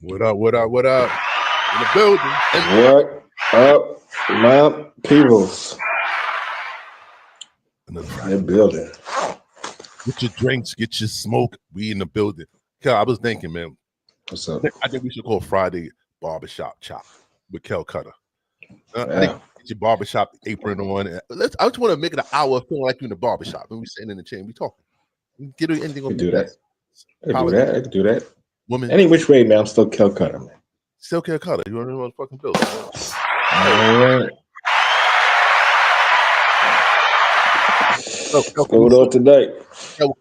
What up, what up, what up? In the building. What up, my peoples? In the building. Get your drinks, get your smoke. We in the building. Kel, I was thinking, man. What's up? I think we should call Friday Barbershop Chop with Kel Cutter. Yeah. I think get your barbershop apron on. I just want to make it an hour feeling like you're in the barbershop. And we sitting in the chair and we talking. Get anything on do that. I can do that. Woman. Any which way, man. I'm still Kel Cutter, man. Still Kel Cutter. You want to know what fucking bill? All right. Going on tonight.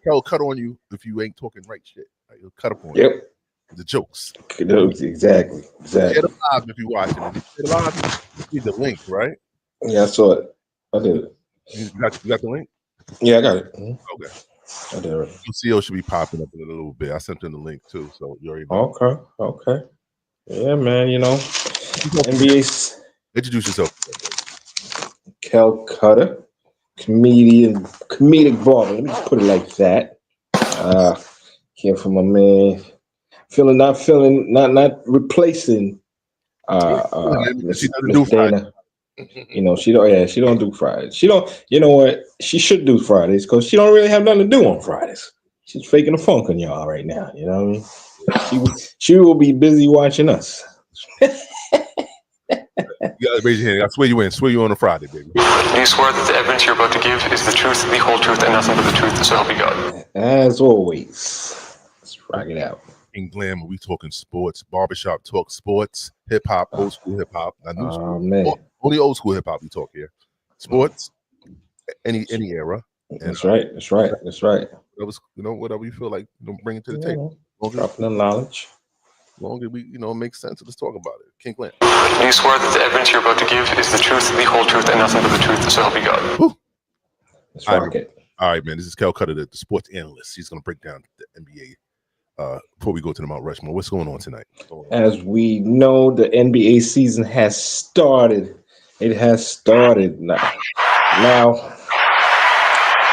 Kel cut on you if you ain't talking right shit. Right? He'll cut up on you. Yep. The jokes. Exactly. Share the live if you're watching it. Share the live. You need the link, right? Yeah, I saw it. I did it. You got the link? Yeah, I got it. Okay. I did it. CO should be popping up in a little bit. I sent him the link too, so you already know. Okay. Yeah, man. You know, NBA. Introduce yourself. Kel Cutter, comedic barber. Let me put it like that. Came from my man. Not replacing. She doesn't do Friday. You know, she don't do Fridays. She don't. You know what? She should do Fridays because she don't really have nothing to do on Fridays. She's faking the funk on y'all right now. You know what I mean? She will be busy watching us. You gotta raise your hand. I swear you in. Swear you on a Friday, baby. Do you swear that the evidence you're about to give is the truth, the whole truth, and nothing but the truth, so help you God? As always. Let's rock it out. In Glamour, we talking sports, barbershop talk, sports, hip hop, old school hip hop. New school. Man. Only old school hip hop we talk here. Sports, any era. That's right. That was, whatever you feel like, bring it to the table. Dropping the knowledge. Long as we, it makes sense. Let's talk about it. King Glenn. Do you swear that the evidence you're about to give is the truth, the whole truth, and nothing but the truth, so help you God? Woo. Let's rock it. All right, man. This is Kel Cutter, the sports analyst. He's going to break down the NBA before we go to the Mount Rushmore. What's going on tonight? As we know, the NBA season has started. It has started now. Now,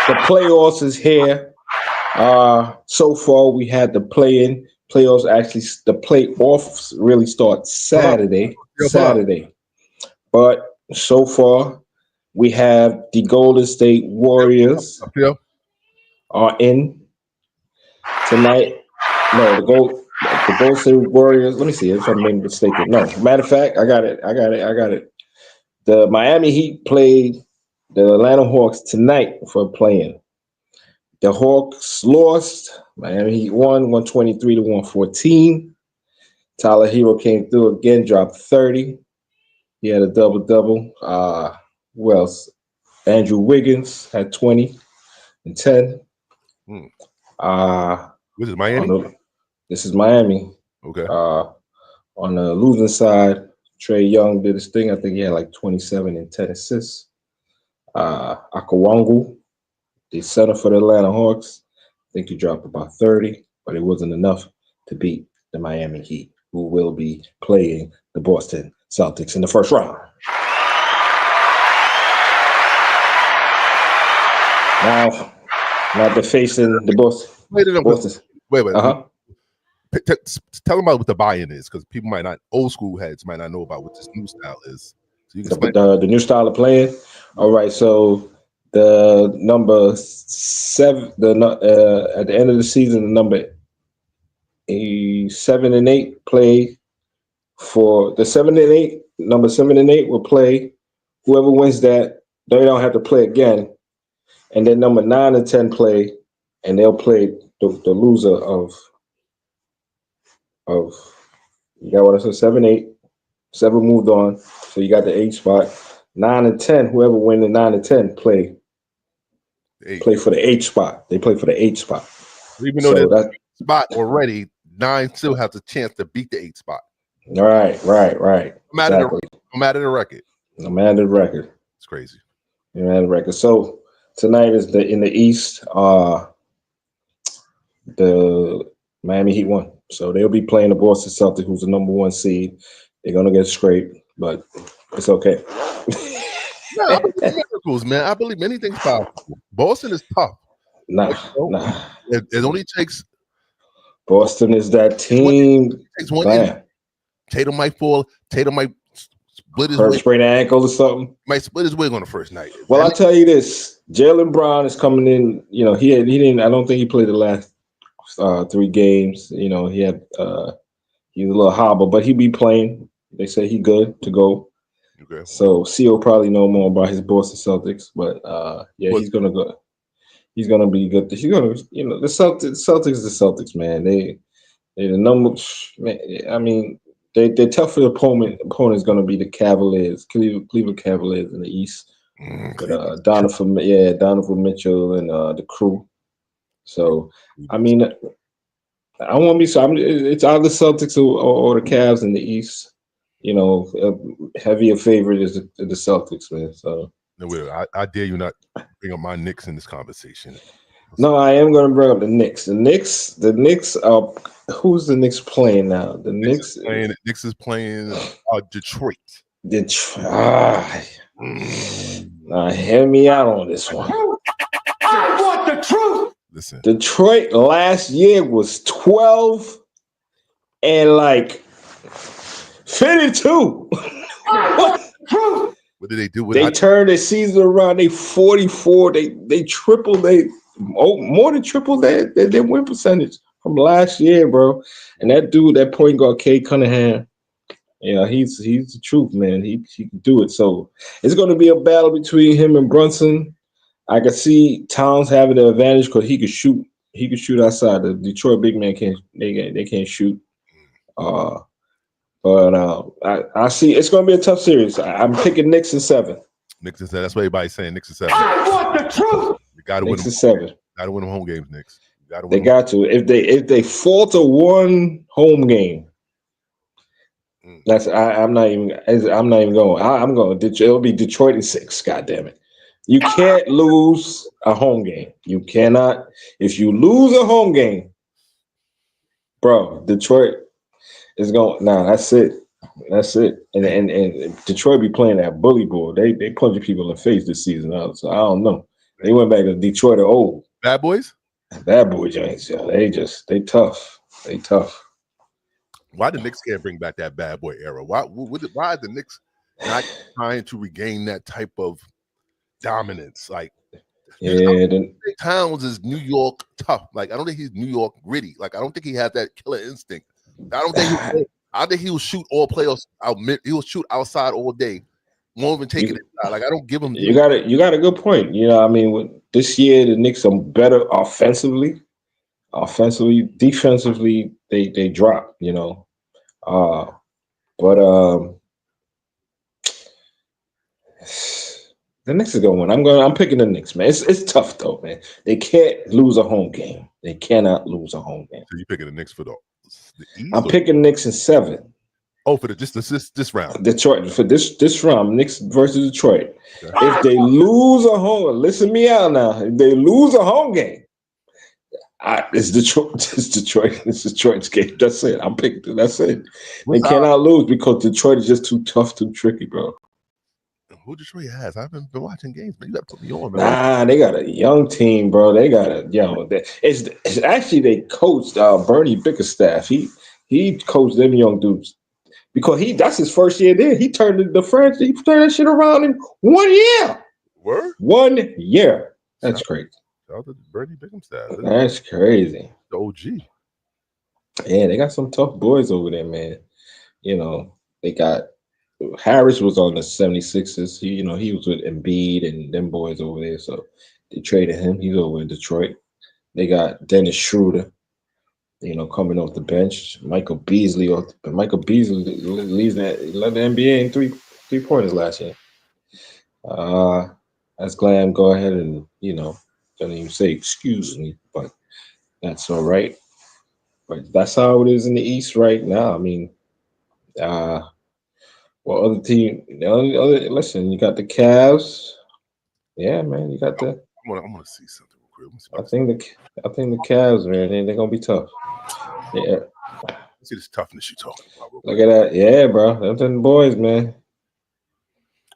the playoffs is here. So far, we had the play-in. Playoffs actually, the playoffs really start Saturday. But so far, we have the Golden State Warriors are in tonight. No, the Golden State Warriors. Let me see if I'm mistaken. No, matter of fact, I got it. The Miami Heat played the Atlanta Hawks tonight for playing. The Hawks lost. Miami Heat won 123-114. Tyler Hero came through again, dropped 30. He had a double-double. Who else? Andrew Wiggins had 20 and 10. This is Miami? This is Miami. Okay. On the losing side, Trae Young did his thing. I think he had like 27 and 10 assists. Akawangu, the center for the Atlanta Hawks, I think he dropped about 30, but it wasn't enough to beat the Miami Heat, who will be playing the Boston Celtics in the first round. Now they're facing the Boston. Wait. Uh-huh. Tell them about what the buy-in is, because people old school heads might not know about what this new style is. So you can the new style of playing. All right, so the number 7, at the end of the season, the number 7 and 8 play for the 7 and 8. Number 7 and 8 will play. Whoever wins that, they don't have to play again. And then number 9 and 10 play, and they'll play the loser of. You got what I said? 7, 8. 7 moved on, so you got the 8 spot. 9 and 10, whoever win the 9 and 10 play for the 8 spot. They play for the 8 spot. Even though that spot already, 9 still has a chance to beat the 8 spot. Right. No matter the record. No matter the record. It's crazy. No matter the record. So tonight is in the East. The Miami Heat won, so they'll be playing the Boston Celtics, who's the number 1 seed. They're gonna get scraped, but it's okay. No, I believe in miracles, man. I believe anything's possible. Boston is tough. Nah. It only takes. Boston is that team. It takes one inning. Tatum might fall. Tatum might split his wig. Sprain an ankle or something. Might split his wig on the first night. Well, I'll tell you this: Jaylen Brown is coming in. You know, he didn't. I don't think he played the last 3 games. You know, he's a little hobble, but he'll be playing. They say he's good to go. Okay. So CO probably know more about his Boston Celtics, but he's gonna go. He's gonna be good. He's gonna, the Celtics, man. They're the number. Man, I mean, they're tough for the opponent. The opponent's gonna be the Cavaliers, Cleveland Cavaliers in the East. Donovan Mitchell and the crew. So I mean, I won't be so. It's either Celtics or the Cavs in the East. You know, heavier favorite is the Celtics, man. So no, I dare you not bring up my Knicks in this conversation. No, I am going to bring up the Knicks. The Knicks. Who's the Knicks playing now? The Knicks is playing Detroit. Hear me out on this one. I want the truth. Listen, Detroit last year was 12 and 52. What did they do? They turned their season around. They 44. They tripled. More than tripled their win percentage from last year, bro. And that point guard, Cade Cunningham, he's the truth, man. He can do it. So it's going to be a battle between him and Brunson. I can see Towns having the advantage because he could shoot. He could shoot outside. The Detroit big man can't. They can't shoot. But I see it's going to be a tough series. I'm picking Knicks in 7. Knicks in 7. That's what everybody's saying. Knicks in 7. I want the truth. You got to win. Knicks in 7. Got to win them home games, Knicks. They got to. If they falter one home game, I'm not even going. I'm going. It'll be Detroit in 6. God damn it! You can't lose a home game. You cannot. If you lose a home game, bro, Detroit is going. Nah, that's it. That's it. And Detroit be playing that bully ball. They punching people in the face this season. So I don't know. They went back to Detroit of old. Bad boys. Bad boy Giants. Yeah, they tough. They tough. Why the Knicks can't bring back that bad boy era? Why are the Knicks not trying to regain that type of dominance? Towns is New York tough. I don't think he's New York gritty. I don't think he has that killer instinct. I think he will shoot all playoffs out. He will shoot outside all day. Won't even take it inside. I don't give him. You got a good point. This year the Knicks are better offensively. Defensively, they drop. But the Knicks is going to win. I'm picking the Knicks, man. It's tough though, man. They can't lose a home game. They cannot lose a home game. So you picking the Knicks for the East? I'm picking Knicks in 7. Oh, for this round. Detroit for this round, Knicks versus Detroit. Okay. If they lose a home, listen me out now. If they lose a home game, It's Detroit. It's Detroit. It's Detroit's game. That's it. I'm picking. That's it. What's They cannot lose because Detroit is just too tough, too tricky, bro. Who Detroit has? I haven't been watching games, man. You gotta put me on, man. Nah, they got a young team, bro. They got a it's actually they coached Bernie Bickerstaff. He coached them young dudes because that's his first year there. He turned the French. He turned that shit around in 1 year. Word? 1 year. That's crazy. Shout out to Bernie Bickerstaff. That's crazy. The OG. Yeah, they got some tough boys over there, man. You know, they got Harris was on the 76ers. He was with Embiid and them boys over there. So they traded him. He's over in Detroit. They got Dennis Schroeder, coming off the bench. Michael Beasley leads led the NBA in three-pointers last year. That's Glam. Go ahead and, don't even say excuse me, but that's all right. But that's how it is in the East right now. I mean, what other team? Listen, you got the Cavs. Yeah, man, you got the. I want to see something real quick. I think the Cavs, man, they're gonna be tough. Yeah. Let's see this toughness you talking about. Look at that. Yeah, bro. Them them boys, man.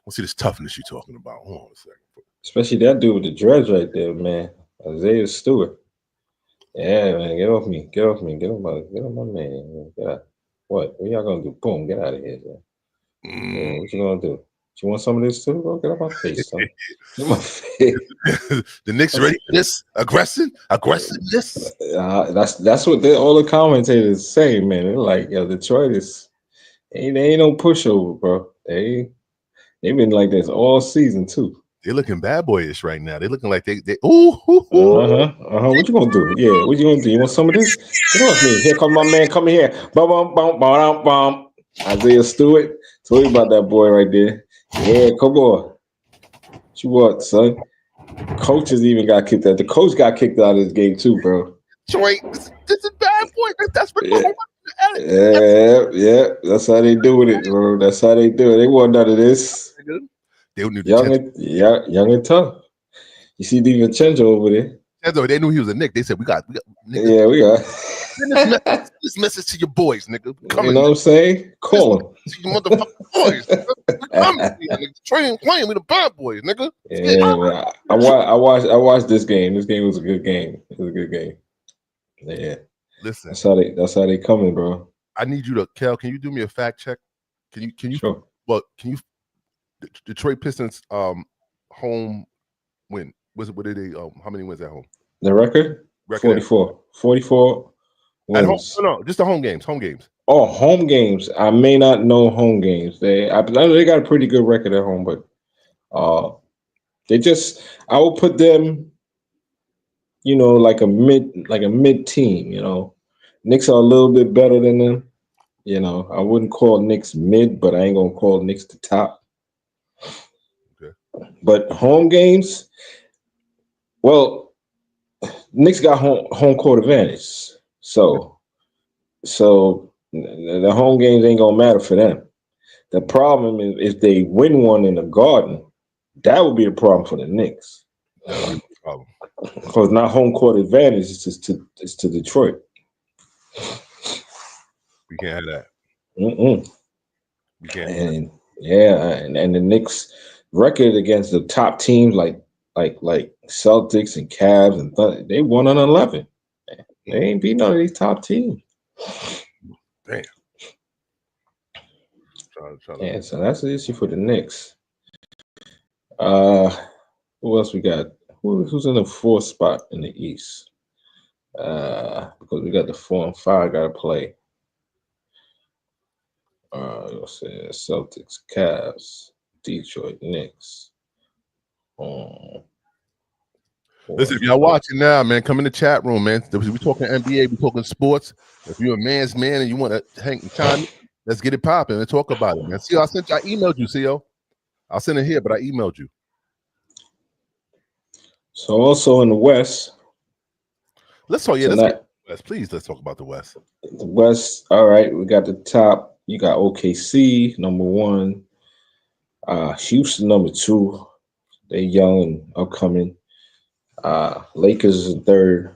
Let's see this toughness you talking about. Hold on a second. Especially that dude with the dreads right there, man. Isaiah Stewart. Yeah, man. Get off me. Get off me. Get off my man. Get out. What y'all gonna do? Boom, get out of here, man. Yeah, what you gonna do? You want some of this too? Bro, get off my face, son. Get off my face. The Knicks ready for this? Aggressiveness? That's what all the commentators say, man. They're like, yo, Detroit they ain't no pushover, bro. They've been like this all season too. They're looking bad boyish right now. They're looking like they What you gonna do? Yeah, what you gonna do? You want some of this? Get off me. Here come my man coming here. Bum bum bum bum bum. Isaiah Stewart. Told you about that boy right there. Yeah, come on. What you want, son? Coaches even got kicked out. The coach got kicked out of this game too, bro. Detroit, this is bad boy. That's what Yeah. That's how they doing it, bro. That's how they do it. They want none of this. They knew young and tough. You see DiVincenzo over there. They knew he was a Knick. They said, we got nigga. Yeah, we got. Send this message to your boys, nigga. You know what I'm saying? Call them. You motherfucking boys. Nigga. Playing with the bad boys, nigga. Yeah, man. I watched this game. This game was a good game. It was a good game. Yeah. Listen. That's how they coming, bro. I need you to, Kel, can you do me a fact check? Can you sure. Well, can you Detroit Pistons home win? What did they how many wins at home? The record? 44. 44 wins. No, just the home games. Oh, home games. I may not know home games. I know they got a pretty good record at home, but I will put them, like a mid team, Knicks are a little bit better than them. I wouldn't call Knicks mid, but I ain't gonna call Knicks the top. Okay. But home games, well, Knicks got home court advantage. So the home games ain't gonna matter for them. The problem is if they win one in the Garden, that would be the problem for the Knicks. Because not home court advantage is to Detroit. We can't have that. We can't. And the Knicks record against the top teams like Celtics and Cavs and they 1-11. They ain't beat none of these top teams. Damn. Yeah, so that's the issue for the Knicks. Who else we got? Who's in the 4th spot in the East? Because we got the 4 and 5 got to play. Let's say Celtics, Cavs, Detroit, Knicks. Listen, if y'all watching now, man, come in the chat room, man. We talking NBA, we talking sports. If you're a man's man and you want to hang time, let's get it popping and talk about it, man. See, I emailed you, CO. I'll send it here, but I emailed you. So also in the West. Let's talk the West. Please, let's talk about the West. The West, all right. We got the top. You got OKC, number 1. Houston, number 2. They're young and upcoming. Lakers is 3rd.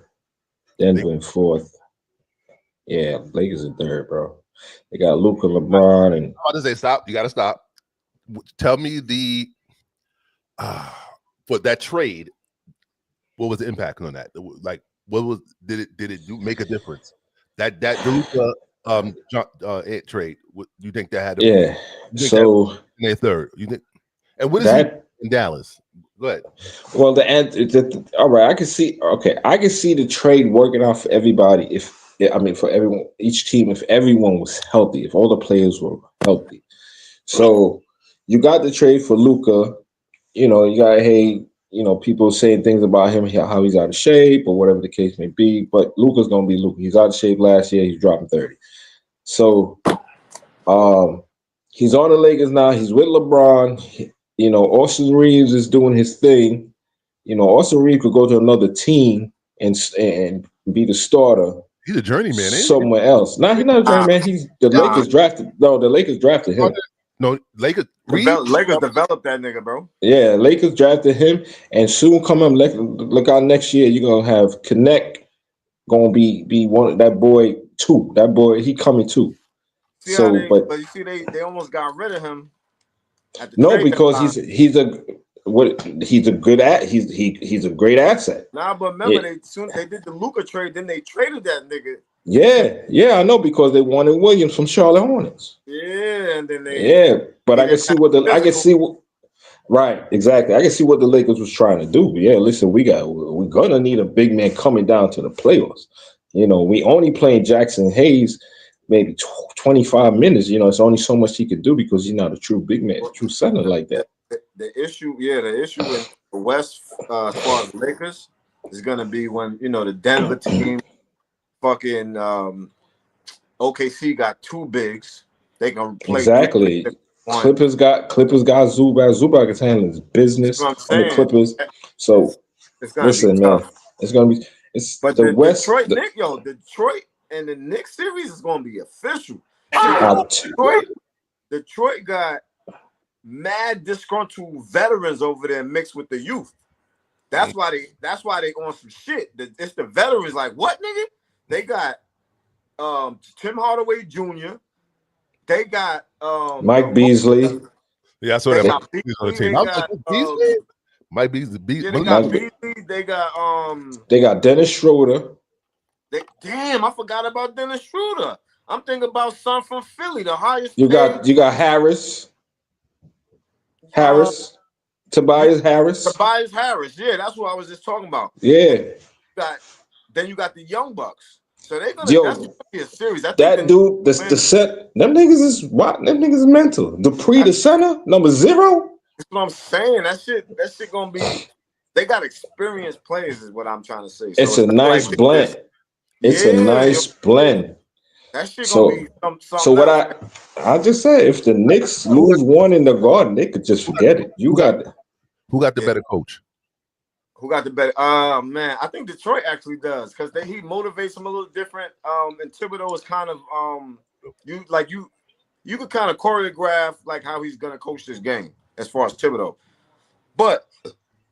Denver in fourth. Yeah, Lakers in third, bro. They got Luka, LeBron, and how does they stop? You got to stop. Tell me the for that trade. What was the impact on that? Like, what was did it make a difference? That Luka trade. What you think that had? Yeah. So in their third. You think? And what is that he in Dallas? Go ahead. Well, all right. I can see. Okay, I can see the trade working out for everybody. For everyone, each team, if everyone was healthy, if all the players were healthy. So you got the trade for Luka. You got people saying things about him, how he's out of shape or whatever the case may be. But Luka's gonna be Luka. He's out of shape last year. He's dropping 30. So, he's on the Lakers now. He's with LeBron. Austin Reeves is doing his thing. Austin Reeves could go to another team and be the starter. He's a journeyman, somewhere else. No, he's not a journeyman. Lakers drafted. No, the Lakers drafted him. No, Lakers developed that nigga, bro. Yeah, Lakers drafted him, and soon come up. Look out next year. You're gonna have Connect. Gonna be one that boy too. That boy, he coming too. But you see, they almost got rid of him. Because he's a great asset. Nah, but remember they did the Luka trade, then they traded that nigga. Yeah, I know, because they wanted Williams from Charlotte Hornets. Yeah, and then but I can see right, exactly. I can see what the Lakers was trying to do. But yeah, listen, we're gonna need a big man coming down to the playoffs. We only playing Jackson Hayes maybe 25 minutes. It's only so much he could do because he's not a true big man, true center like that. The issue in the West, as far as Lakers, is gonna be when the Denver team, fucking OKC got two bigs. They can play exactly. Clippers got Zubac. Zubac is handling his business on the Clippers. So listen, man, it's gonna be. The West. Detroit and the Knicks series is gonna be official. Detroit got mad disgruntled veterans over there mixed with the youth. That's why they on some shit. It's the veterans. Like, what, nigga? They got Tim Hardaway Jr. They got Mike Beasley. Yeah, I saw that. Beasley on the team. Beasley? Mike Beasley. They got Dennis Schroeder. Damn, I forgot about Dennis Schroeder. I'm thinking about son from Philly, the highest. You got Harris. Tobias Harris. Yeah, that's what I was just talking about. Yeah. Then you got the Young Bucks. So that's gonna be a series. That dude, the set, them niggas is what? Them niggas is mental. Dupree, the center, number 0. That's what I'm saying. That shit gonna be. They got experienced players, is what I'm trying to say. So it's a nice blend. It's a nice blend. That shit gonna be something. So what I just said, if the Knicks lose one in the Garden, they could just forget it. Who got the better coach? Who got the better? Man, I think Detroit actually does, because he motivates them a little different. And Thibodeau is kind of you could kind of choreograph like how he's gonna coach this game as far as Thibodeau. But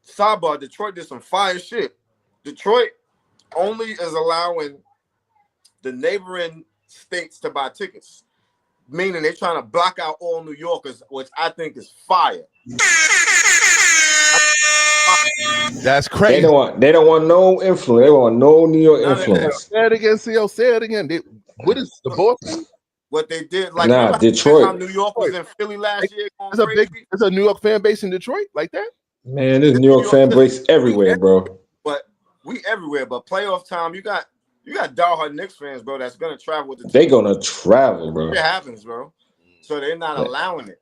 sidebar, Detroit did some fire shit. Detroit only is allowing the neighboring states to buy tickets, meaning they're trying to block out all New Yorkers, which I think is fire. That's crazy. They don't want no influence. They want no New York influence. Say it again, CO. Say it again. What is the Boston? What they did, Detroit. How New York was in Philly last year. There's a New York fan base in Detroit like that. Man, there's New York fan base everywhere, bro. But we everywhere. But playoff time, you got diehard Knicks fans, bro. That's gonna travel with the team. They gonna travel, bro. It happens, bro. So they're not allowing it.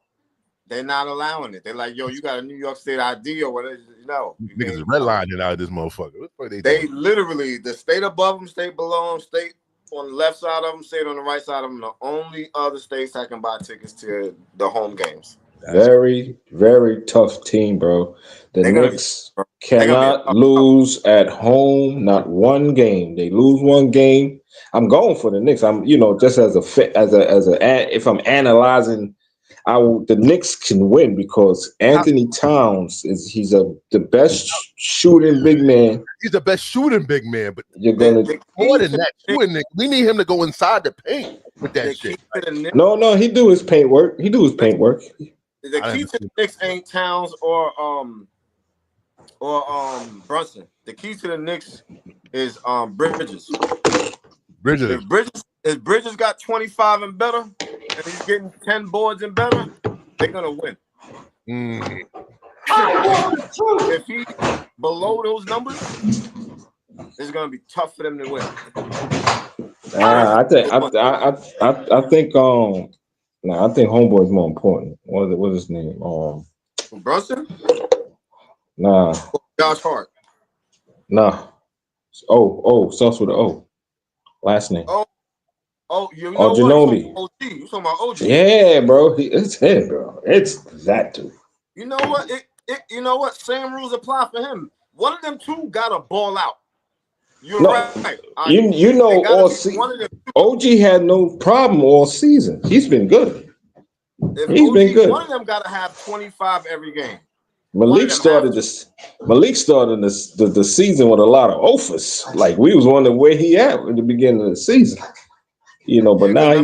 They're not allowing it. They're like, yo, you got a New York State ID or whatever. No. Niggas is redlining out of this motherfucker. They literally, the state above them, state below them, state on the left side of them, state on the right side of them, the only other states that can buy tickets to the home games. Very, very tough team, bro. The Knicks cannot lose at home, not one game. They lose one game. I'm going for the Knicks. I'm, just as if I'm analyzing The Knicks can win because Anthony Towns he's the best shooting big man. He's the best shooting big man, but you're gonna more than that. We need him to go inside the paint with that shit. No, he do his paint work. The key to the Knicks ain't Towns or Brunson. The key to the Knicks is Bridges. If Bridges got 25 and better, and he's getting 10 boards and better, they're gonna win. If he's below those numbers, it's gonna be tough for them to win. I think Homeboy's more important. What's his name? Brunson? Nah. Josh Hart. Nah. Starts with an O. Last name. You know Ginobili. OG. You talking about OG? Yeah, bro. It's him, bro. It's that dude. You know what? You know what? Same rules apply for him. One of them two got to ball out. You're right. You know, all season. OG had no problem all season. He's been good. He's been good. One of them got to have 25 every game. Malik started the season with a lot of offers. Like we was wondering where he at the beginning of the season. You know, but now he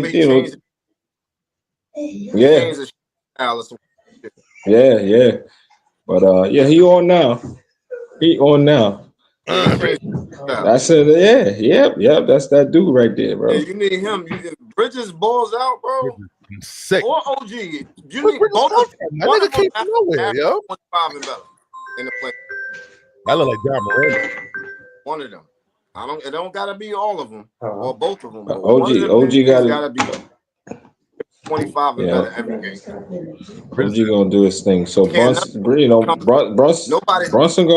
yeah. But he on now. That's it. Yeah. That's that dude right there, bro. Yeah, you need him. If Bridges balls out, bro. Sick. Or OG. You need both of them. That nigga came from nowhere, yo. 25 and better in the play. I look like John Morant. One of them. It don't gotta be all of them or both of them. OG gotta be 25 and better every game. OG gonna do his thing. So Brunson gonna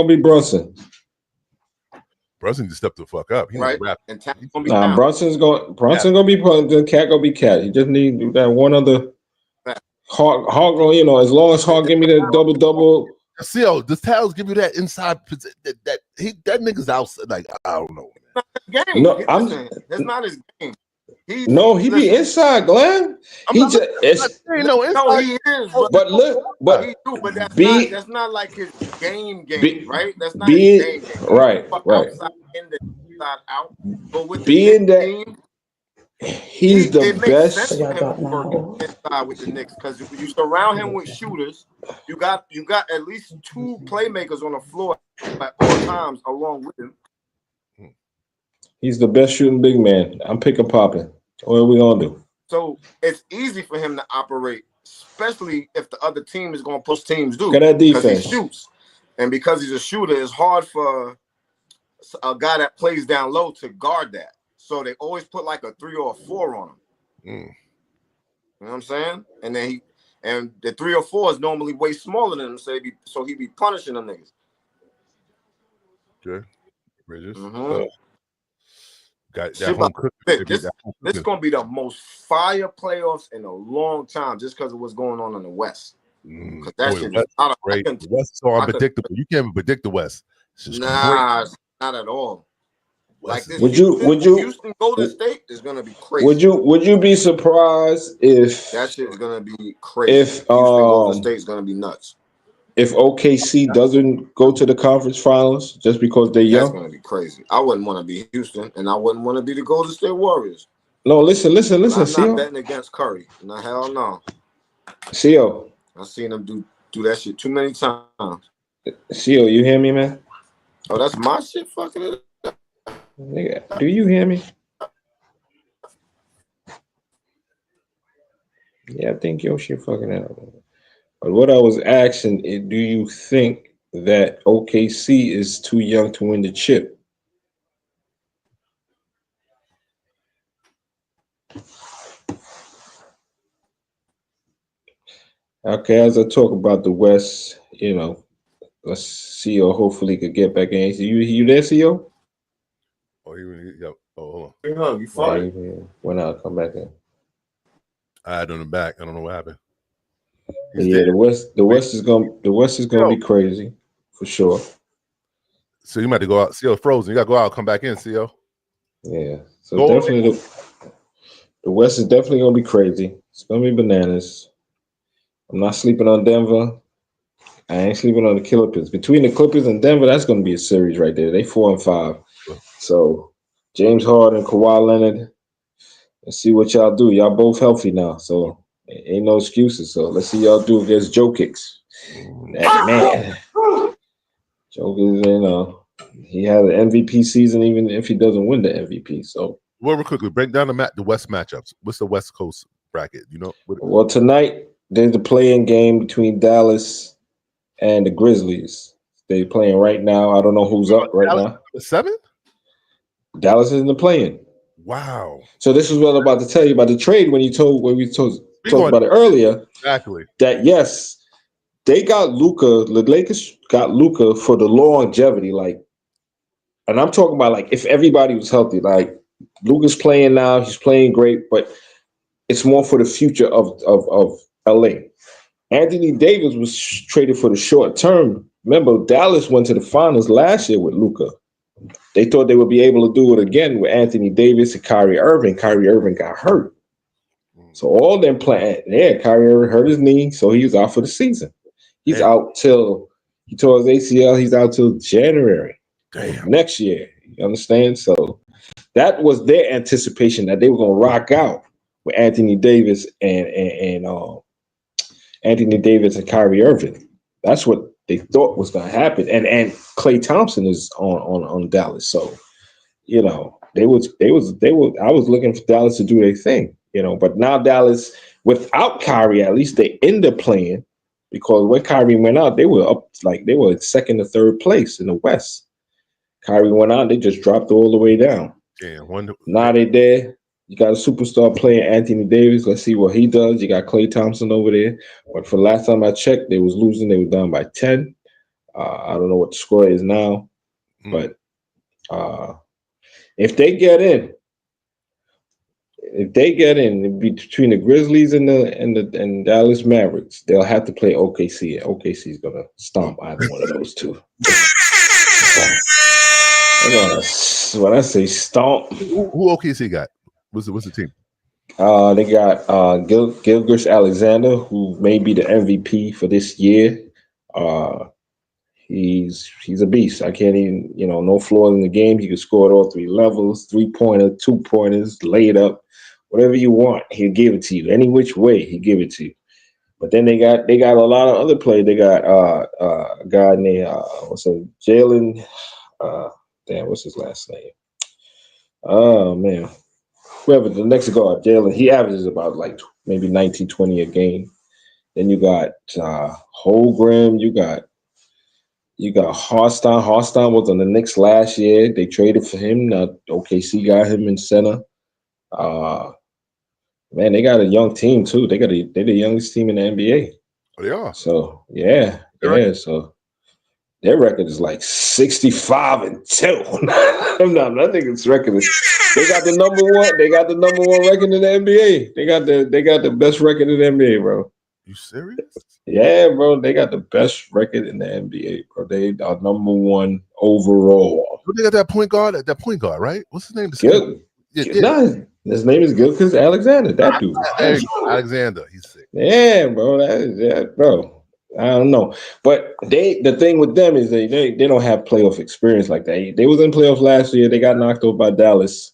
be Brunson. Brunson just stepped the fuck up. He right. And Brunson's gonna be the cat gonna be cat. He just need that one other Hawk. As long as Hawk give me that double. See, the Towns give you that inside that nigga's outside. Like I don't know. Game. No, that's not his game. He be inside, Glenn. He is. But that's not like his game, right? That's not his game. Right. Outside in the inside out. But with being that team, he's the best. Inside with the Knicks because if you surround him with shooters, you got at least two playmakers on the floor at all times along with him. He's the best shooting big man. I'm picking popping. What are we gonna do? So it's easy for him to operate, especially if the other team is gonna push teams. Look at that defense. Because he shoots, and because he's a shooter, it's hard for a guy that plays down low to guard that. So they always put like a 3 or a 4 on him. You know what I'm saying? And then the 3 or 4 is normally way smaller than him, so he be punishing them niggas. Okay, Bridges. This is gonna be the most fire playoffs in a long time, just because of what's going on in the West. Because that shit is great. The West is so unpredictable. You can't even predict the West. It's not at all. Like this, Houston Golden State is gonna be crazy. Would you be surprised if that shit is gonna be crazy? If Houston Golden State is gonna be nuts. If OKC doesn't go to the conference finals just because they're young, that's gonna be crazy. I wouldn't want to be Houston, and I wouldn't want to be the Golden State Warriors. No, listen. I'm not betting against Curry. No, hell no. CO, I've seen him do that shit too many times. CO, you hear me, man? Oh, that's my shit. Fucking it. Nigga, do you hear me? Yeah, I think your shit fucking out. But what I was asking, do you think that OKC is too young to win the chip? Okay, as I talk about the West, let's see, or hopefully could get back in. You there, CEO? Hold on. You fine? When I'll come back in. I had on the back. I don't know what happened. The West is gonna be crazy for sure. So you might have to go out. CO frozen. You gotta go out, come back in, CO. Yeah. So definitely the West is definitely gonna be crazy. It's gonna be bananas. I'm not sleeping on Denver. I ain't sleeping on the Clippers. Between the Clippers and Denver, that's going to be a series right there. They 4-5. So James Harden, Kawhi Leonard. Let's see what y'all do. Y'all both healthy now, so ain't no excuses. So let's see y'all do against Jokic. Man, Jokic, he had an MVP season, even if he doesn't win the MVP. So, real quickly, break down the West matchups. What's the West Coast bracket? Well, tonight there's the play-in game between Dallas and the Grizzlies. They playing right now. I don't know who's up right now. The 7? Dallas is in the play-in. Wow. So this is what I'm about to tell you about the trade when we talked about it earlier. Exactly. That yes, they got Luka. The Lakers got Luka for the longevity. And I'm talking about if everybody was healthy. Luka's playing now, he's playing great, but it's more for the future of LA. Anthony Davis was traded for the short term. Remember, Dallas went to the finals last year with Luka. They thought they would be able to do it again with Anthony Davis and Kyrie Irving. Kyrie Irving got hurt. So all them playing, Kyrie Irving hurt his knee, so he was out for the season. He's out till he tore his ACL. He's out till January next year. You understand? So that was their anticipation that they were going to rock out with Anthony Davis and Anthony Davis and Kyrie Irving. That's what they thought was going to happen. And Klay Thompson is on Dallas. So, I was looking for Dallas to do their thing, but now Dallas, without Kyrie, at least they end up playing, because when Kyrie went out, they were up, they were in second or third place in the West. Kyrie went out, they just dropped all the way down. Now they're there. You got a superstar player, Anthony Davis. Let's see what he does. You got Klay Thompson over there. But for last time I checked, they was losing. They were down by 10. I don't know what the score is now. But if they get in, between the Grizzlies and Dallas Mavericks, they'll have to play OKC. And OKC is gonna stomp either one of those two. When I say stomp, who OKC got? What's the team? They got Gilgeous Alexander, who may be the MVP for this year. He's a beast. I can't even, no flaws in the game. He can score at all three levels, 3-pointer, 2-pointers, laid up, whatever you want. He'll give it to you. Any which way, he'll give it to you. But then they got a lot of other players. They got a guy named Jalen. What's his last name? Oh man. Whoever the next guard, Jalen, he averages about maybe 19, 20 a game. Then you got Holmgren, you got Harstein. Harstein was on the Knicks last year. They traded for him. Now OKC got him in center. Man, they got a young team too. They're the youngest team in the NBA. Oh, they are. So so their record is 65-2. I think it's record. They got the number one. They got the number one record in the NBA. They got the best record in the NBA, bro. You serious? Yeah, bro. They got the best record in the NBA, bro. They are number one overall. They got that point guard. Right? What's his name? His name is Gilgeous Alexander. That dude. Alexander. He's sick. Yeah, bro. Bro. I don't know, but the thing with them is they don't have playoff experience like that. They was in playoffs last year. They got knocked out by Dallas,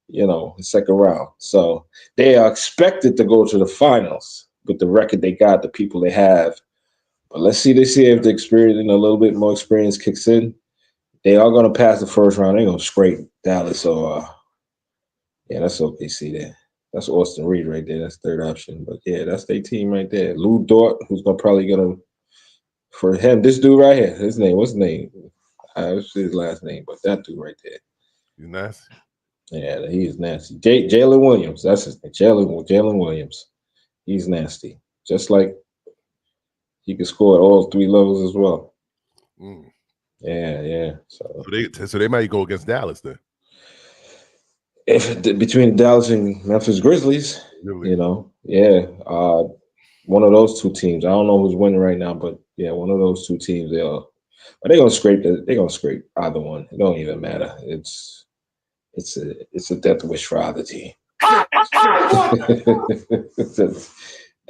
the second round. So they are expected to go to the finals with the record they got, the people they have. But let's see this year if the experience and a little bit more experience kicks in. They are going to pass the first round. They're going to scrape Dallas. So that's OKC there. That's Austin Reed right there. That's third option. But yeah, that's their team right there. Lou Dort, who's probably gonna for him. This dude right here. What's his name? What's his last name? But that dude right there. He's nasty. Yeah, he is nasty. Jalen Williams. That's his name. Jalen Williams. He's nasty. Just like he can score at all three levels as well. Yeah. So they might go against Dallas then. If between Dallas and Memphis Grizzlies, one of those two teams. I don't know who's winning right now, but yeah, one of those two teams. They're gonna scrape either one. It don't even matter. It's a death wish for either team.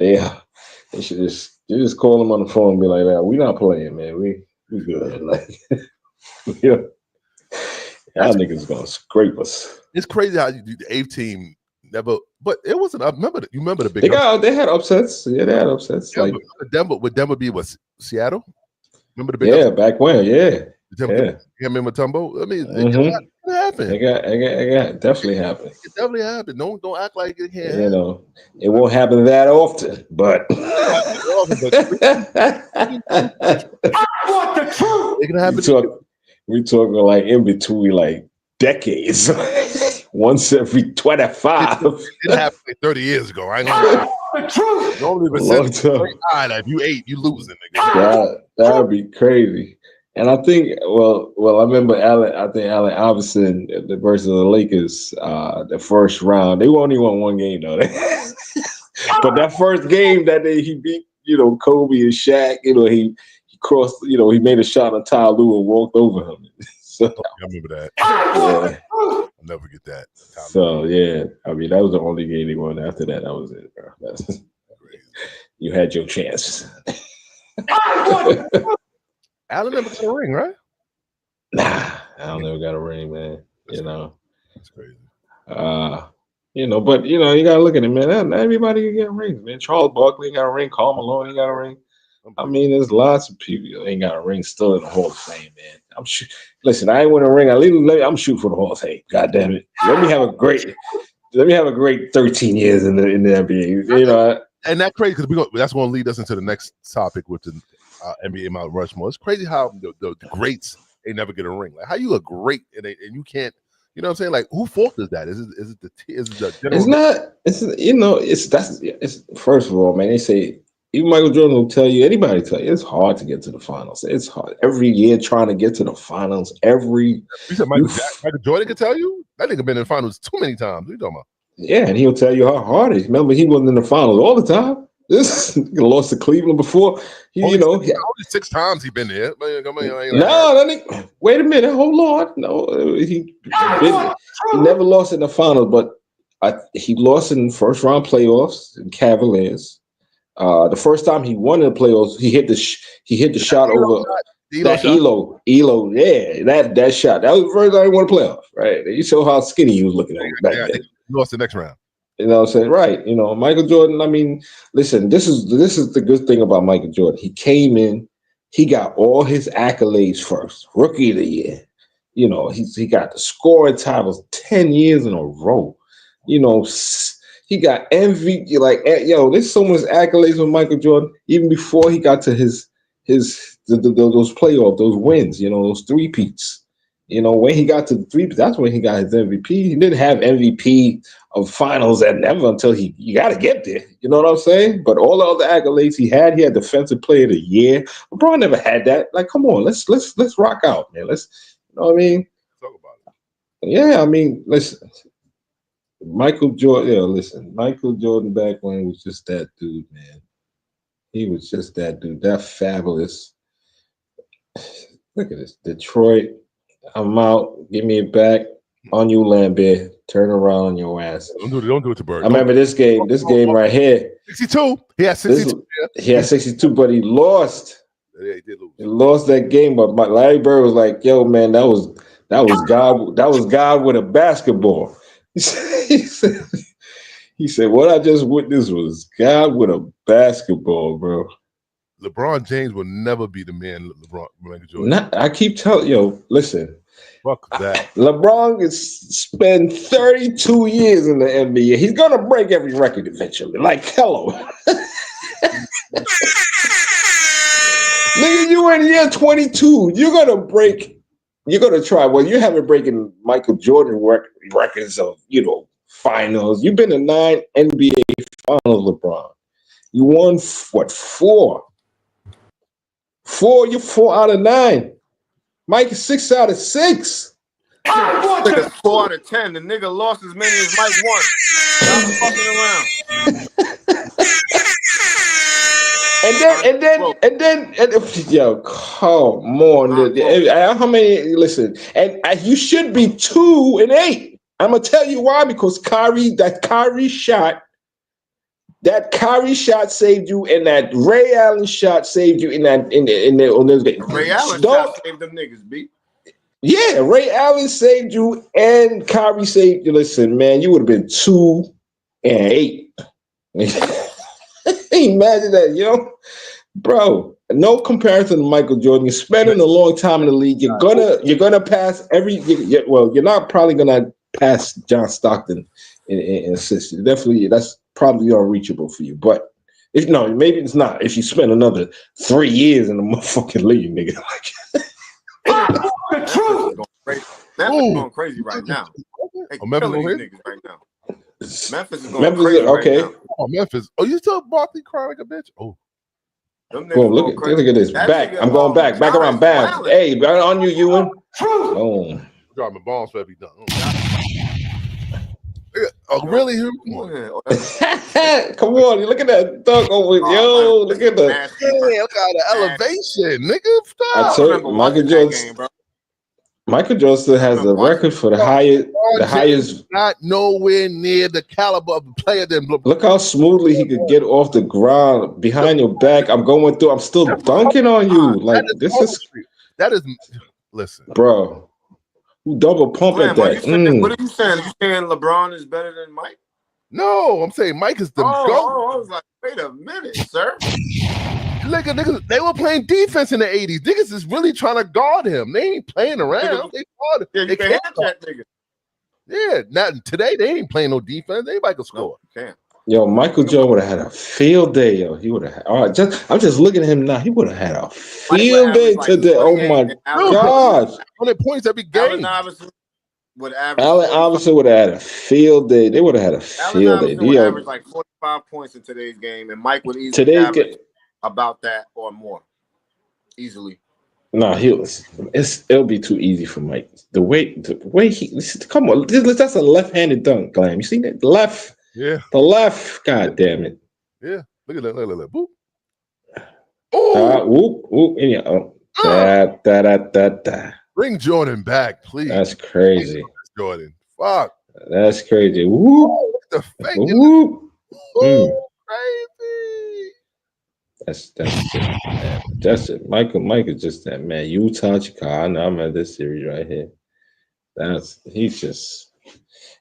They You should just call him on the phone and be like, "We not playing, man. We good." Like, yeah, y'all niggas gonna scrape us. It's crazy how the 8th team never. But it wasn't. I remember. You remember the big. They had upsets. Yeah, they had upsets. Yeah, like Denver. Would Denver be what? Seattle? Remember the big? Yeah, back when. Yeah. Him and Mutombo. I mean, it happened. It definitely happened. It definitely happened. Don't act like it can't. You know, it won't happen that often, but I want the truth. It can happen. We talking like in between like decades. Once every 25. It happened like 30 years ago. I know the truth. Don't even say if you 8, you losing. That would be crazy. And I think, well, I remember Allen Iverson versus the Lakers, the first round. They only won one game though. But that first game that day, he beat, Kobe and Shaq. He crossed, he made a shot on Ty Lue and walked over him. So I remember that. Yeah. I'll never forget that. So yeah, I mean that was the only game they won. After that, that was it, bro. You had your chance. Allen never got a ring, right? Nah, Allen never got a ring, man. That's crazy. But you gotta look at it, man. Not everybody can get rings, man. Charles Barkley got a ring. Karl Malone ain't got a ring. I mean, there's lots of people ain't got a ring still in the Hall of Fame, man. Listen, I ain't win a ring. I'm shooting for the Hall of Fame. God damn it. Let me have a great 13 years in the NBA. And that's crazy because that's going to lead us into the next topic with the NBA Mount Rushmore. It's crazy how the greats they never get a ring. Like how you a great and you can't. You know what I'm saying? Like who fault is that? Is it the general? It's not. It's first of all, man. They say. Even Michael Jordan will tell you, anybody tell you, it's hard to get to the finals. It's hard. Every year trying to get to the finals. You said Michael Jordan can tell you? That nigga been in the finals too many times. What are you talking about? Yeah, and he'll tell you how hard it is. Remember, he wasn't in the finals all the time. This lost to Cleveland before. Only 6 times he been there. No, wait a minute. Hold on. No, he never lost in the finals, but he lost in first round playoffs in Cavaliers. The first time he won in the playoffs, he hit the shot over that Elo. Yeah, that shot. That was the first time he won a playoff, right? You saw how skinny he was looking at back then. He lost the next round. You know what I'm saying? Right. Michael Jordan, I mean, listen, this is the good thing about Michael Jordan. He came in, he got all his accolades first. Rookie of the year. He got the scoring titles 10 years in a row. He got MVP. There's so much accolades with Michael Jordan, even before he got to those playoff, those wins, those three-peats. When he got to the three-peats, that's when he got his MVP. He didn't have MVP of finals ever until he got to get there. You know what I'm saying? But all the other accolades he had Defensive Player of the Year. LeBron never had that. Like, come on, let's rock out, man. You know what I mean? Talk about it. Yeah, I mean, listen. Michael Jordan back when he was just that dude, man. He was just that dude, that fabulous. Look at this. Detroit, I'm out. Give me it back. On you, Lambert. Turn around on your ass. Don't do it to Bird. I remember this game right here. 62. He had 62. He had 62, but he lost. Yeah, he did lose. He lost that game, but Larry Bird was like, yo, man, that was God with a basketball. He said, what I just witnessed was God with a basketball, bro. LeBron James will never be the man Michael Jordan. I keep telling listen. Fuck that. LeBron has spent 32 years in the NBA. He's going to break every record eventually. Like, hello. Nigga, you in year 22. You're going to try. Well, you haven't breaking Michael Jordan records of, finals. You've been to 9 NBA finals, LeBron. You won, 4? 4, you're 4 out of 9. Mike is 6 out of 6. Nigga 4 out of 10. The nigga lost as many as Mike won. Stop fucking around. And then, yo, come on. How many? Listen, and you should be 2 and 8. I'm gonna tell you why, because Kyrie shot That Kyrie shot saved you, and that Ray Allen shot saved you in the on those games. Ray Allen shot saved them niggas, B. Yeah, Ray Allen saved you, and Kyrie saved you. Listen, man, you would have been 2-8. Imagine that, bro. No comparison to Michael Jordan. You're spending a long time in the league. You're gonna pass you're not probably gonna pass John Stockton in assists. Definitely, that's probably unreachable for you. But maybe it's not. If you spend another 3 years in the motherfucking league, nigga, the truth. Memphis is going crazy right now. Hey, Memphis these going niggas right now. Memphis is going crazy okay. right now. Oh, Memphis. Oh, you still Barkley crying like a bitch? Oh. Boom, look at this. Back. I'm going back around. Bam. Hey, on you, Ewan. Boom. Dropping bombs for every dunk. Oh, really? Come on, look at that dunk over. Look at that. Yeah, look at the elevation, nigga. Stop. I told you, Michael Jordan still has the record for the highest. Not nowhere near the caliber of the player than LeBron. Look how smoothly he could get off the ground behind your back. I'm going through. I'm still dunking on you. Like that is. Listen, bro. Who double pump at that? What are you saying? You saying LeBron is better than Mike? No, I'm saying Mike is the GOAT. I was like, wait a minute, sir. Look at niggas. They were playing defense in the 80s. Niggas is really trying to guard him. They ain't playing around. They guard him. Yeah, they can't that nigga. Yeah, not today. They ain't playing no defense. Anybody can score. Can't. Yo, Michael Jordan would have had a field day. Yo, he would have. I'm just looking at him now. He would have had a field day today. Oh my gosh! 100 points every game. Allen Iverson would have had a field day. They would have had a field day. He would average like 45 points in today's game, and Mike would easily average about that or more, easily. No, it'll be too easy for Mike. The way he come on, that's a left-handed dunk, Glam. You see that left? Yeah, the left. God damn it! Yeah, look at that. Look. Boop. Whoop whoop. Da. Bring Jordan back, please. That's crazy. Jordan. Fuck. That's crazy. Whoop. The fake. Whoop. Crazy. That's it. Man. That's it. Mike is just that man. Utah, Chicago. I know I'm at this series right here.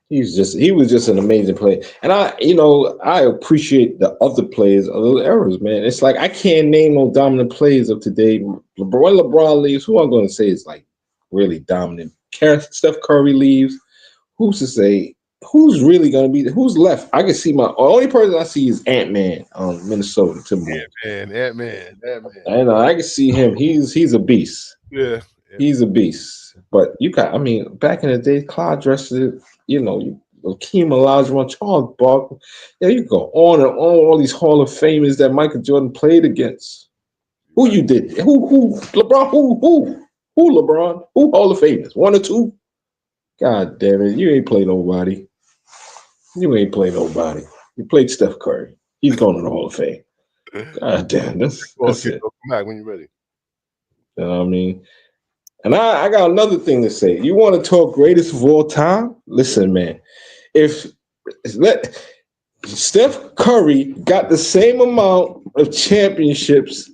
He was just an amazing player. And I appreciate the other players of those eras, man. It's like I can't name no dominant players of today. LeBron leaves, who I'm going to say is like really dominant. Steph Curry leaves. Who's to say who's really going to be who's left? I can see only person I see is Ant-Man on Minnesota Timberwolves. Ant-Man. I know. I can see him. He's a beast. Yeah. He's a beast. But back in the day, Clyde Drexler, Hakeem Olajuwon, Charles Barkley. Yeah, you go on and on. All these Hall of Famers that Michael Jordan played against. Who you did? Who LeBron? Who LeBron? Who Hall of Famers? 1 or 2? God damn it! You ain't play nobody. You played Steph Curry. He's going to the Hall of Fame. God damn, that's it. Come back when you're ready. You know what I mean? And I got another thing to say. You want to talk greatest of all time? Listen, man. If Steph Curry got the same amount of championships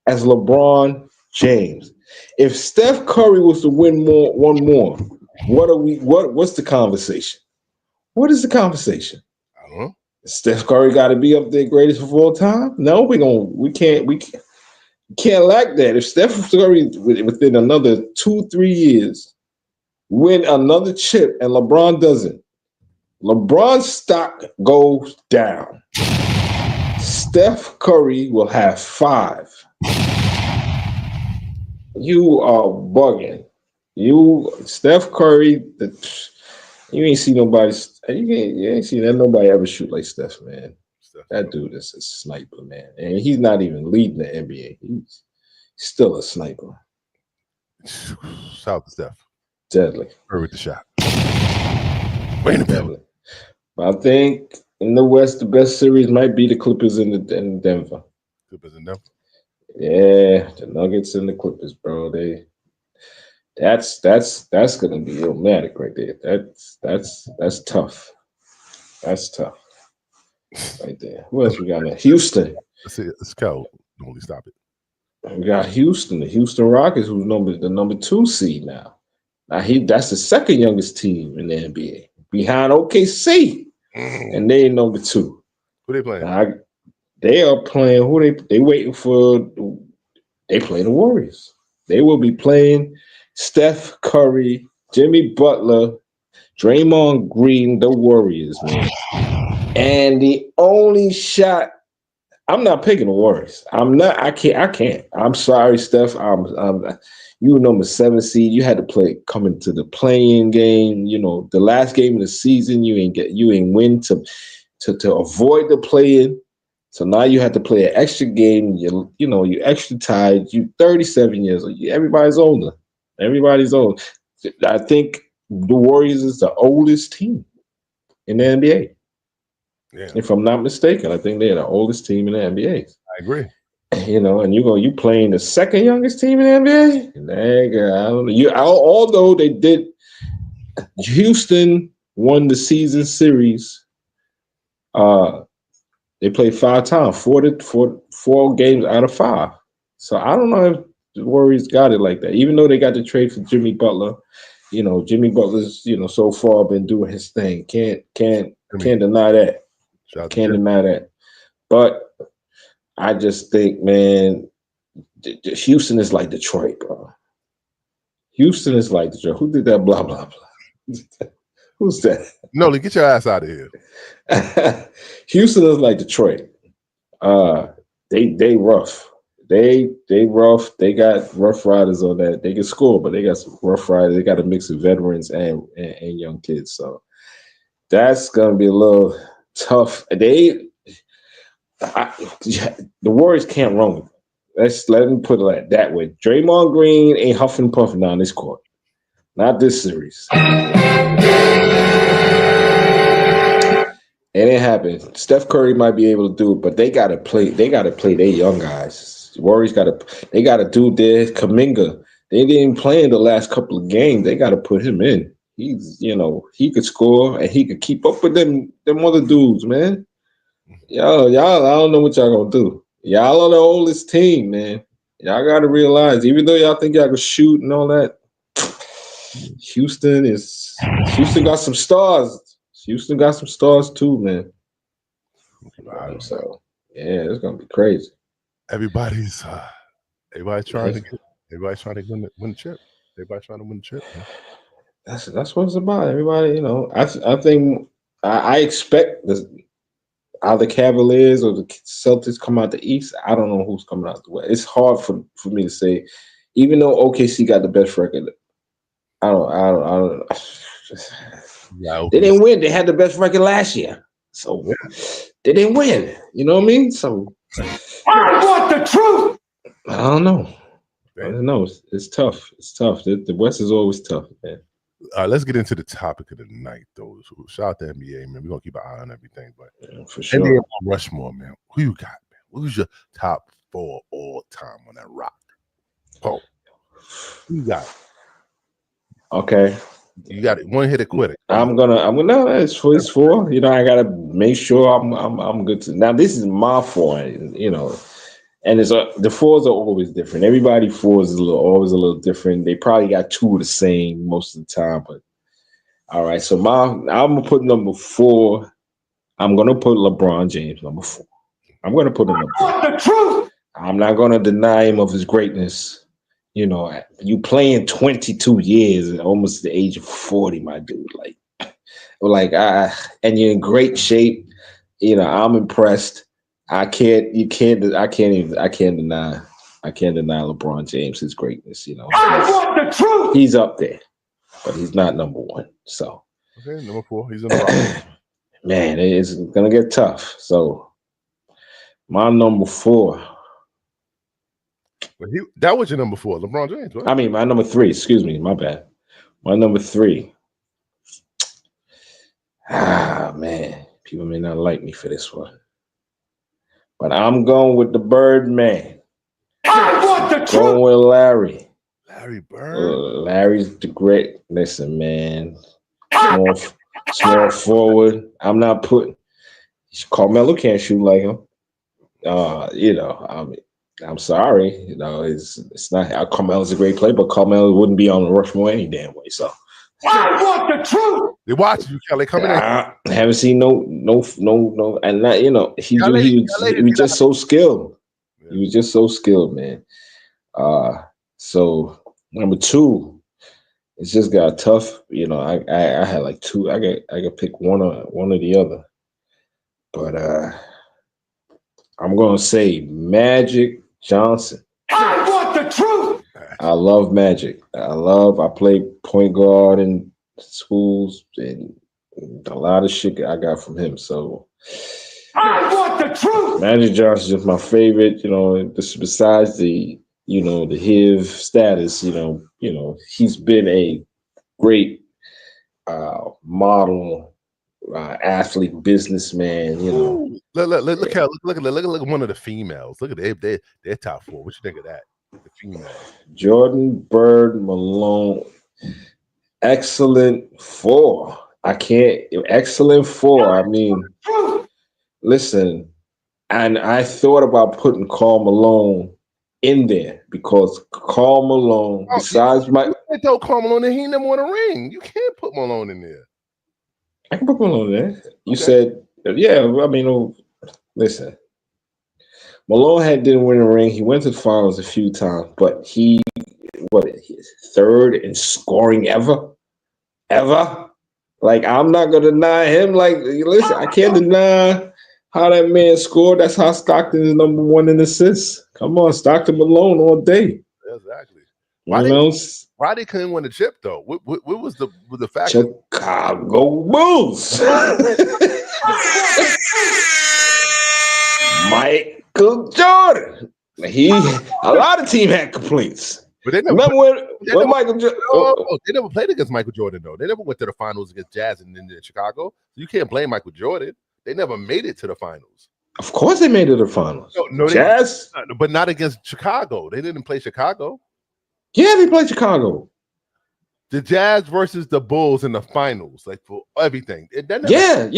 as LeBron James, if Steph Curry was to win one more, what's the conversation? What is the conversation? I don't know. Steph Curry got to be up there greatest of all time? No, we can't lack that. If Steph Curry within another 2-3 years win another chip and LeBron doesn't, LeBron's stock goes down. Steph Curry will have 5. You are bugging. Steph Curry, you ain't see nobody. You ain't seen nobody ever shoot like Steph, man. That dude is a sniper, man. And he's not even leading the NBA. He's still a sniper. Shout out to Steph. Deadly. Curry with the shot. Deadly. But I think in the West, the best series might be the Clippers in Denver. Clippers in Denver? Yeah, the Nuggets and the Clippers, bro. That's gonna be illmatic right there. That's tough. That's tough. Right there. Who else we got now? Houston. Let's see. Let's go. Only stop it. We got Houston, the Houston Rockets, who's the number 2 seed now. Now that's the second youngest team in the NBA, behind OKC, and they number 2. Who they playing? Now, they are playing. Who they waiting for? They play the Warriors. They will be playing Steph Curry, Jimmy Butler, Draymond Green, the Warriors, man. And the only shot. I'm not picking the Warriors. I'm not. I can't. I'm sorry, Steph. You were number 7 seed. You had to come into the play-in game. You know, the last game of the season, you ain't win to avoid the play-in. So now you have to play an extra game. You extra tired. You 37 years old. Everybody's older. Everybody's old. I think the Warriors is the oldest team in the NBA. Yeah. If I'm not mistaken, I think they're the oldest team in the NBA. I agree. You know, and you playing the second youngest team in the NBA? Nigga, I don't know. Although they did, Houston won the season series. They played 5 times, 4 games out of 5. So I don't know if the Warriors got it like that. Even though they got the trade for Jimmy Butler, you know, Jimmy Butler's so far been doing his thing. Can't deny that. Can't deny that. But I just think, man, Houston is like Detroit, bro. Houston is like Detroit. Who did that? Blah blah blah. Who's that? No, get your ass out of here. Houston is like Detroit. They rough. They rough. They got rough riders on that. They can score, but they got some rough riders. They got a mix of veterans and young kids. So that's gonna be a little tough. The Warriors can't run with them. Let me put it that way. Draymond Green ain't huffing and puffing down this court. Not this series. It ain't happening. Steph Curry might be able to do it, but they gotta play. They gotta play their young guys. The Warriors they gotta do their Kuminga. They didn't play in the last couple of games. They gotta put him in. He's, he could score and he could keep up with them other dudes, man. Y'all, I don't know what y'all gonna do. Y'all are the oldest team, man. Y'all gotta realize, even though y'all think y'all can shoot and all that, Houston got some stars. Houston got some stars too, man. So yeah, it's gonna be crazy. Everybody's trying to win the chip. Everybody's trying to win the chip, man. That's what it's about. Everybody, I think I expect either Cavaliers or the Celtics come out the East. I don't know who's coming out the West. It's hard for me to say, even though OKC got the best record. I don't. Yeah, they didn't win. They had the best record last year, so they didn't win. You know what I mean? So I want the truth. I don't know. I don't know. It's tough. It's tough. The West is always tough, man. Let's get into the topic of the night, though. So shout out to NBA, man. We're gonna keep an eye on everything, but for sure. NBA Rushmore, man. Who you got, man? Who's your top 4 all time on that rock? Oh, who you got? Okay. You got it. One hit a quitter. I'm gonna. It's 4. I gotta make sure I'm good to. Now this is my 4. And it's the 4s are always different. Everybody 4s is always a little different. They probably got 2 of the same most of the time. But all right, so I'm gonna put number 4. I'm gonna put LeBron James number 4. I'm gonna put him number 4. The truth. I'm not gonna deny him of his greatness. You playing 22 years at almost the age of 40, my dude. And you're in great shape. I'm impressed. I can't deny LeBron James his greatness. I want the truth. He's up there, but he's not number 1. So okay, number 4. He's in the rock. Man, it's gonna get tough. So my number 4. But that was your number 4, LeBron James, right? I mean, my number 3. Excuse me, my bad. My number 3. Man, people may not like me for this one, but I'm going with the Birdman. I want the truth. Going with Larry. Larry Bird. Larry's the great. Listen, man. Small forward. I'm not putting. Carmelo can't shoot like him. I'm sorry. It's not. Carmelo's a great player, but Carmelo wouldn't be on the Rushmore any damn way. So I want the truth. They watch you, Kelly. Coming in. I haven't seen no, and not, he was just so skilled. He was just so skilled, man. So number 2, it's just got tough. I had like 2. I got pick one or the other, but I'm gonna say Magic Johnson. I want the truth. I love Magic. I played point guard in schools, and a lot of shit I got from him. So I want the truth. Magic Johnson is my favorite. Besides the HIV status, he's been a great model, athlete, businessman. Look at one of the females. Look at their top 4. What you think of that? The female. Jordan, Bird, Malone. Excellent 4. Excellent 4. I mean, listen, and I thought about putting Karl Malone in there because Karl Malone, besides you can't throw Karl Malone in, he never won a ring. You can't put Malone in there. I can put Malone in there. You said, yeah, I mean, listen. Malone didn't win a ring. He went to the finals a few times, but he's 3rd in scoring ever. Like, I'm not gonna deny him. Like, listen, I can't deny how that man scored. That's how Stockton is number 1 in assists. Come on, Stockton Malone all day. Exactly. Why they couldn't win the chip though? What was the fact? Chicago Bulls. Michael Jordan. A lot of team had complaints. But they never they never played against Michael Jordan though. They never went to the finals against Jazz in Chicago. You can't blame Michael Jordan. They never made it to the finals. Of course they made it to the finals. No, Jazz? But not against Chicago. They didn't play Chicago. Yeah, they played Chicago. The Jazz versus the Bulls in the finals, like for everything. Yeah.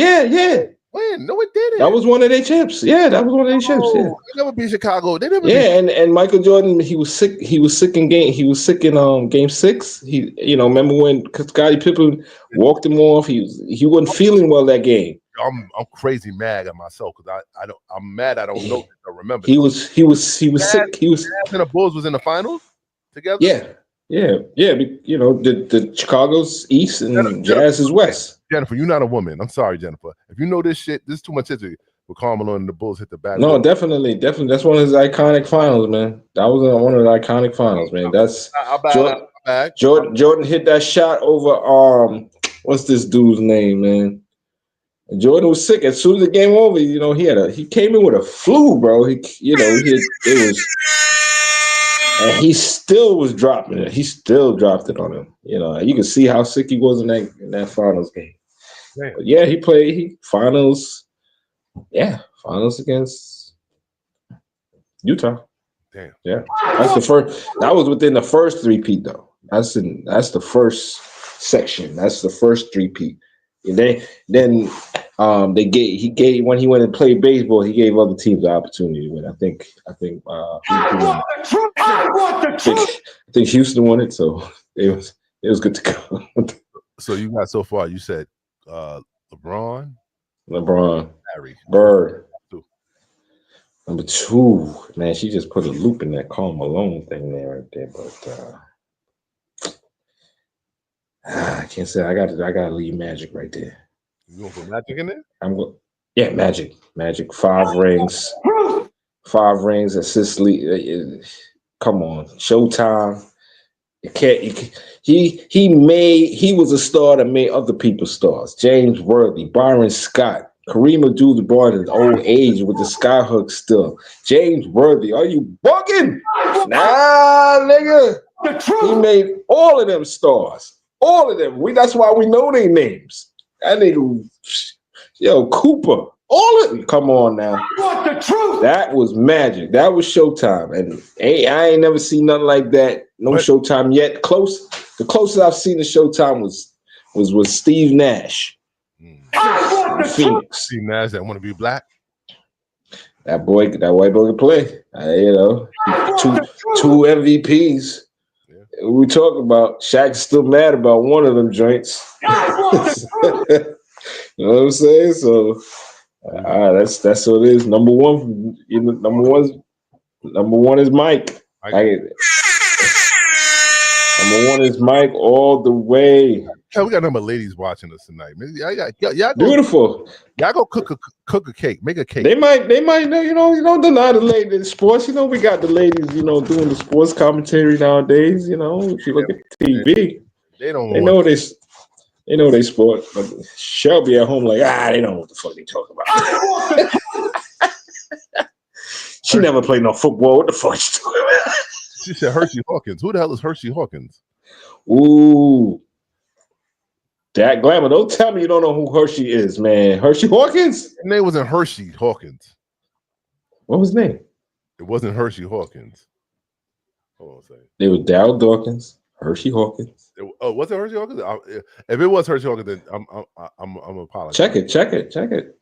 When? No, it didn't. That was one of their champs. Yeah, that was one of their champs. Yeah. They never beat Chicago. They never. Yeah, and Michael Jordan, he was sick. He was sick in game 6. He, remember when Scottie Pippen walked him off? He wasn't feeling well that game. I'm crazy mad at myself because I'm mad. I don't know. I remember. He was sick. He was. And the Bulls was in the finals together. Yeah. The Chicago's East and Jazz is West. Jennifer, you're not a woman. I'm sorry, Jennifer. If you know this shit, this is too much history. With Karl Malone and the Bulls hit the back. No, definitely. That's one of his iconic finals, man. That was one of the iconic finals, man. That's Jordan hit that shot over what's this dude's name, man? And Jordan was sick. As soon as the game over, he came in with a flu, bro. And he still was dropping it. He still dropped it on him. You can see how sick he was in that finals game. But yeah, he played finals. Yeah, finals against Utah. Damn. Yeah, that's the first. That was within the first 3-peat though. That's the first section. That's the first 3-peat. And then he gave when he went and played baseball, he gave other teams the opportunity to win. I think I want the truth. I think Houston won it, so it was good to go. So you got so far. You said LeBron, Harry, Bird. Number 2, man, she just put a loop in that Karl Malone thing there right there, but I can't say I gotta leave Magic right there. You gonna put Magic in there? Yeah, Magic. 5 rings. 5 rings, assist lead. Come on, Showtime. He was a star that made other people stars. James Worthy, Byron Scott, Kareem Abdul-Jabbar in his old age with the skyhook still. James Worthy, are you bugging? Nah, nigga. He made all of them stars. All of them. That's why we know their names. That nigga, Cooper. All of them. Come on now. What the truth? That was magic. That was Showtime. And I ain't never seen nothing like that. No Showtime yet. The closest I've seen to Showtime was Steve Nash. Phoenix. See Nas that want to be black. That white boy can play. You know, two MVPs. Yeah. We talk about Shaq's still mad about one of them joints. You know what I'm saying? So that's what it is. Number one, number one is Mike. Number one is Mike all the way. Yeah, we got a number of ladies watching us tonight. Y'all beautiful. Y'all go cook a cake. Make a cake. They might. You don't deny the ladies in sports. You know, we got the ladies. You know, doing the sports commentary nowadays. You know, if you look at TV, they know this. They know they sport, but Shelby at home like, they don't know what the fuck they talking about. She never played no football. What the fuck she talking about? She said Hershey Hawkins. Who the hell is Hershey Hawkins? Ooh. That glamour. Don't tell me you don't know who Hershey is, man. Hershey Hawkins? His name wasn't Hershey Hawkins. What was his name? It wasn't Hershey Hawkins. Hold on a second. It was Darryl Dawkins, Hershey Hawkins. Was it Hershey Hawkins? If it was Hershey Hawkins, then I'm apologizing. Check it. Check it.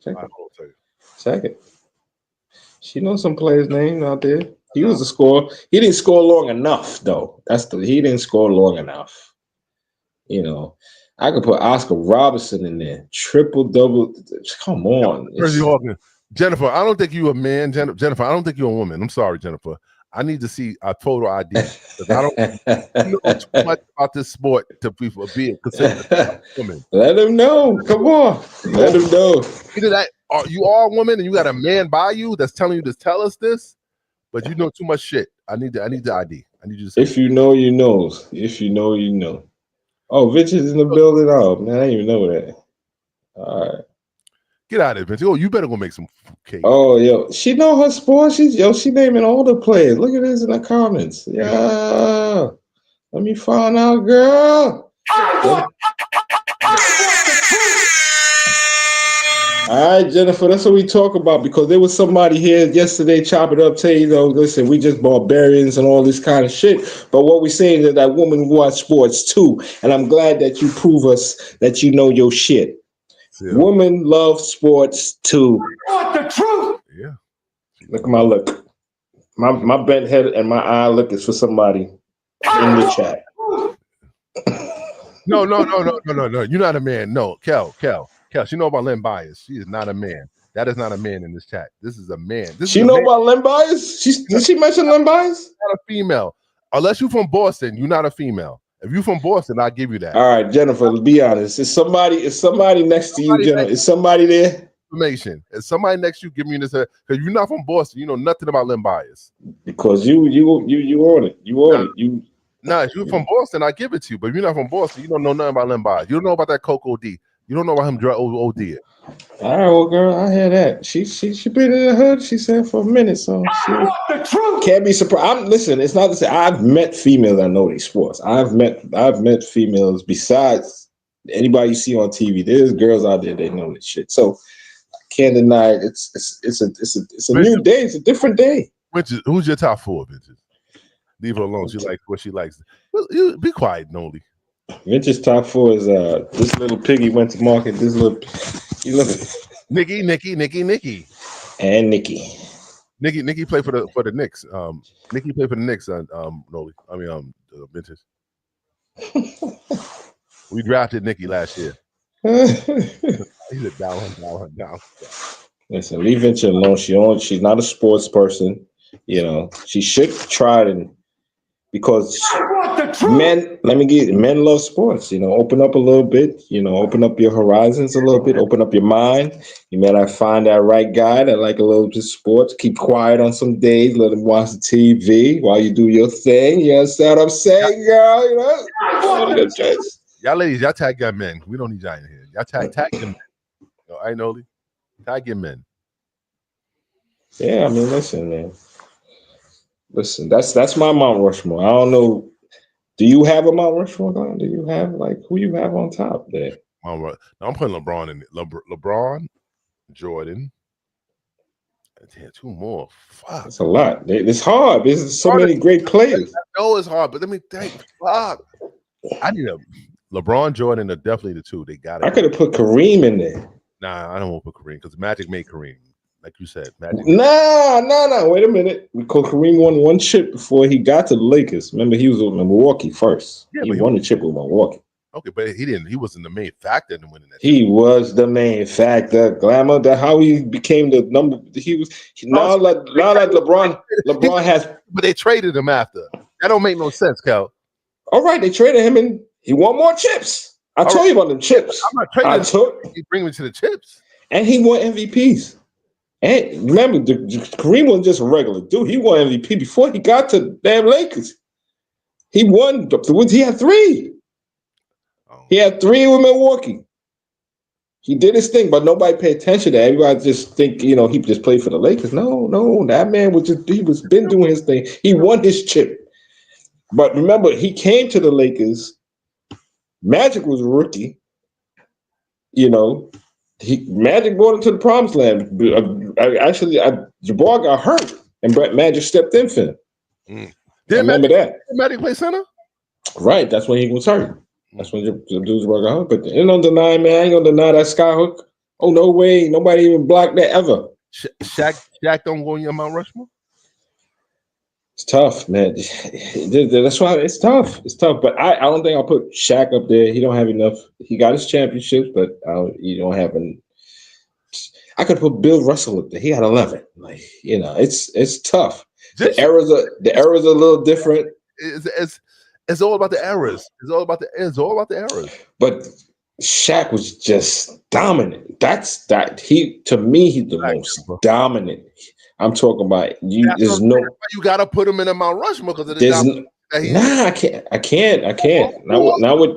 She knows some players' names out there. He was a scorer. He didn't score long enough, though. He didn't score long enough. You know, I could put Oscar Robertson in there. Triple double. Come on. Hershey Hawkins. Jennifer, I don't think you're a man. Jennifer, I don't think you're a woman. I'm sorry, Jennifer. I need to see a photo ID because I don't know too much about this sport to be considered a woman. Let him know. Come on. Let him know. Either that or you are a woman and you got a man by you that's telling you to tell us this, but you know too much shit. I need the ID. I need you to say if you know, you know. If you know, you know. Oh, Vince is in the building. Oh, man, I didn't even know that. All right. Get out of it, Vince. Oh, you better go make some cake. Oh, yo. She know her sport. She naming all the players. Look at this in the comments. Yeah. Let me find out, girl. All right, Jennifer, that's what we talk about because there was somebody here yesterday chopping up saying, listen, we just barbarians and all this kind of shit. But what we're saying is that women watch sports too. And I'm glad that you prove us that you know your shit. Yeah. Women love sports too. I want the truth. Yeah. Look at my look. My bent head and my eye look is for somebody in the chat. No. You're not a man. No, Kel. She know about Len Bias. She is not a man. That is not a man in this chat. This is a man. She know about Len Bias? Did she mention Len Bias? Not a female. Unless you're from Boston, you're not a female. If you're from Boston, I'll give you that. All right, Jennifer, be honest. Is somebody next to you, Jennifer? Is somebody there? Information. Is somebody next to you giving you this? Because you're not from Boston. You know nothing about Len Bias. Because you own it. You own it. If you're from Boston, I give it to you. But if you're not from Boston, you don't know nothing about Len Bias. You don't know about that Coco D. You don't know about him OD it. All right, well, girl, I hear that. She been in the hood, she said, for a minute, so she the truth. Can't be surprised. Listen, it's not to say I've met females that know these sports. I've met females besides anybody you see on TV. There's girls out there that know this shit. So I can't deny it. It's a new day. It's a different day. Who's your top four, Vince? Leave her alone. She likes what she likes. You be quiet, Noli. Vince's top four is this little piggy went to market. This little, you look at Nikki, and Nikki. Nikki played for the Knicks. Nikki played for the Knicks. Noli. I mean, Vince. We drafted Nikki last year. He's a down. Listen, leave Vince alone. She's not a sports person. You know, she should try and. Because men love sports, open up a little bit, open up your horizons a little bit, open up your mind. You may not find that right guy that like a little bit of sports. Keep quiet on some days, let him watch the TV while you do your thing. You understand what I'm saying, girl? Y'all ladies, y'all tag your men. We don't need y'all in here. Y'all tag your men. I know. Tag your men. Yeah, I mean, listen, man. Listen, that's my Mount Rushmore. I don't know. Do you have a Mount Rushmore, Glenn? Do you have who you have on top there? I'm putting LeBron in it. LeBron, Jordan. Damn, two more. Fuck. That's a lot. It's hard. There's so many great players. I know it's hard, but let me think. Fuck. I need a LeBron, Jordan are definitely the two. They got it. I could have put Kareem in there. Nah, I don't want to put Kareem because Magic made Kareem. Like you said, Magic. Nah. Wait a minute. Because Kareem won one chip before he got to the Lakers. Remember, he was with Milwaukee first. Yeah, he won the chip with Milwaukee. Okay, but he didn't. He wasn't the main factor in winning that. He was the main factor. Glamour. That how he became the number. He was now like LeBron has. But they traded him after. That don't make no sense, Cal. All right, they traded him and he won more chips. I told you about them chips. I'm not trading. You bring me to the chips. And he won MVPs. And remember, Kareem wasn't just a regular dude. He won MVP before he got to the damn Lakers. He won. He had 3. He had 3 with Milwaukee. He did his thing, but nobody paid attention to that. Everybody just think, he just played for the Lakers. No, that man he was been doing his thing. He won his chip. But remember, he came to the Lakers. Magic was a rookie. Magic brought him to the promised land. Jabbar got hurt, and Magic stepped in for him. Remember that? Did Magic play center? Right, that's when he was hurt. That's when the dudes got hurt. But you don't deny, man. I ain't gonna deny that skyhook. Oh, no way. Nobody even blocked that ever. Shaq don't go in your Mount Rushmore? It's tough, man. That's why it's tough. It's tough. But I don't think I'll put Shaq up there. He don't have enough. He got his championships, but you don't have an. I could put Bill Russell up there. He had 11. It's tough. The eras are a little different. It's all about the errors. It's all about the errors. But Shaq was just dominant. To me, he's the most dominant. I'm talking about you. There's no. You gotta put him in a Mount Rushmore because of the. I can't. Now with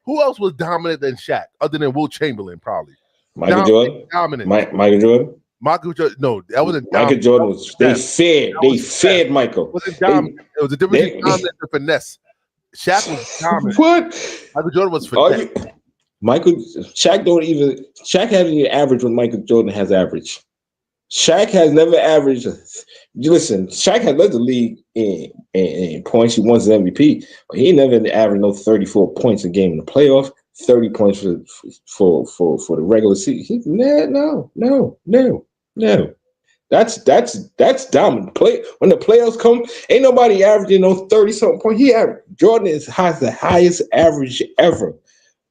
who else was dominant than Shaq other than Will Chamberlain? Probably Michael Jordan. Dominant. Michael Jordan. Michael Jordan. No, that wasn't. Michael Jordan was. They fed Michael. It wasn't dominant. It was a difference between dominant and finesse. Shaq was dominant. What? Michael Jordan was finesse. Shaq hasn't even averaged what Michael Jordan has averaged. Shaq has never averaged. Listen, Shaq has led the league in points. He won his MVP, but he never averaged no 34 points a game in the playoff. 30 points for the regular season. No. That's dominant. When the playoffs come, ain't nobody averaging no 30-something points. Jordan has the highest average ever.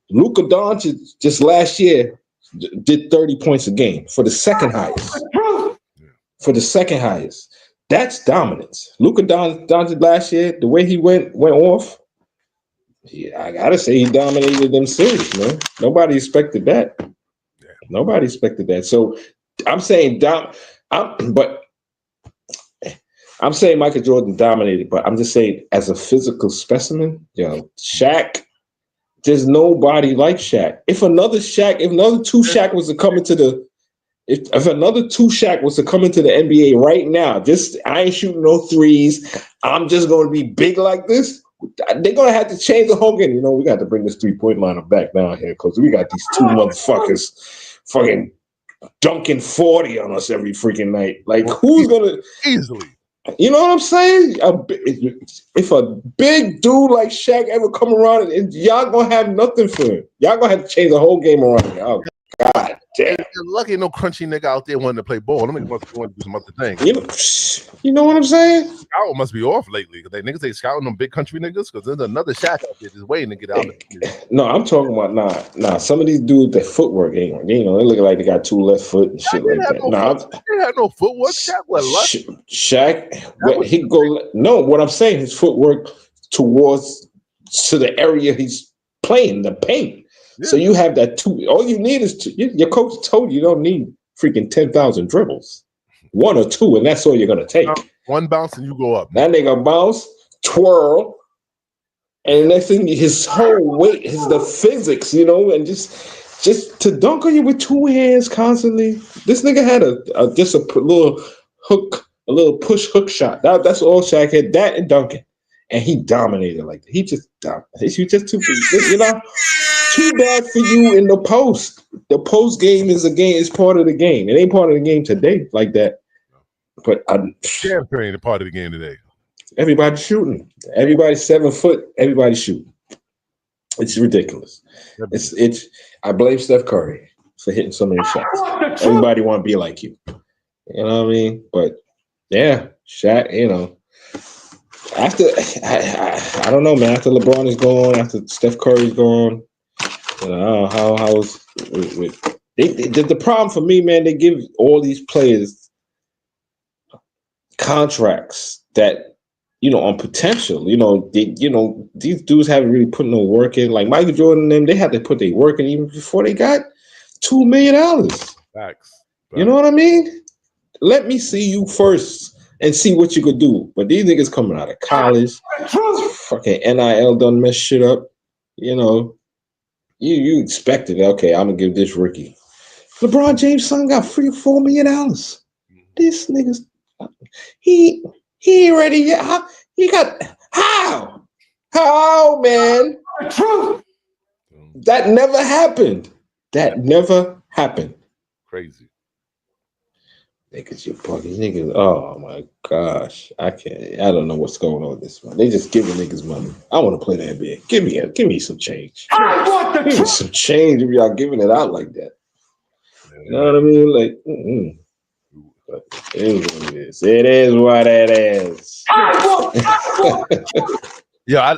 Luka Doncic just last year did 30 points a game for the second highest. That's dominance. Luka Doncic last year, the way he went off, I gotta say he dominated them series, man. Nobody expected that. Nobody expected that. So I'm saying I'm saying Michael Jordan dominated, but I'm just saying as a physical specimen, Shaq. There's nobody like Shaq. If another two Shaq was to come into the if another two Shaq was to come into the NBA right now, I ain't shooting no threes. I'm just going to be big like this. They're going to have to change the whole game. We got to bring this 3-point liner back down here because we got these 2 motherfuckers fucking dunking 40 on us every freaking night. Like, who's going to easily? You know what I'm saying? If a big dude like Shaq ever come around, and y'all gonna have nothing for him. Y'all gonna have to change the whole game around. Oh God damn! You're lucky no crunchy nigga out there wanting to play ball. Them niggas must want to do some other thing. You know what I'm saying? Scout must be off lately because niggas ain't scouting them big country niggas because there's another Shaq out there just waiting to get out. No, I'm talking about nah. Some of these dudes, their footwork ain't. They look like they got 2 left foot and shit like that. They had no footwork. Shaq was lucky. Shaq, he go. No, what I'm saying, his footwork to the area he's playing, the paint. Yeah. So you have that 2. All you need is your coach told you don't need freaking 10,000 dribbles. 1 or 2, and that's all you're gonna take. One bounce and you go up. That nigga bounce, twirl, and the next thing his whole weight is the physics, and just to dunk on you with 2 hands constantly. This nigga had a little hook, a little push hook shot. That's all Shaq had. That and dunking, and he dominated like that. He just dominated. He just too bad for you in the post. The post game is part of the game. It ain't part of the game today like that. But damn sure ain't a part of the game today. Everybody's shooting. Everybody's 7 foot. Everybody's shooting. It's ridiculous. I blame Steph Curry. for hitting so many shots. Everybody want to be like you. You know what I mean? But yeah, Shaq, you know, after I don't know, man. After LeBron is gone, after Steph Curry's gone, you know, how was the problem for me, man? They give all these players contracts that, you know, on potential. You know, these dudes haven't really put no work in. Like Michael Jordan and them, they had to put their work in even before they got $2 million. Facts. You know what I mean? Let me see you first and see what you could do. But these niggas coming out of college, fucking NIL done mess shit up. You know, you expected, okay, I'm gonna give this rookie. LeBron James' son got $3-4 million. This niggas, he already, he got, how, man? That never happened. That never happened. Crazy. Niggas, you fucking niggas. Oh my gosh. I don't know what's going on with this one. They just giving niggas money. I want to play the NBA. Give me some change. Give me some change if y'all giving it out like that. You know what I mean? Like, But it is what it is. It is what it is. Yeah,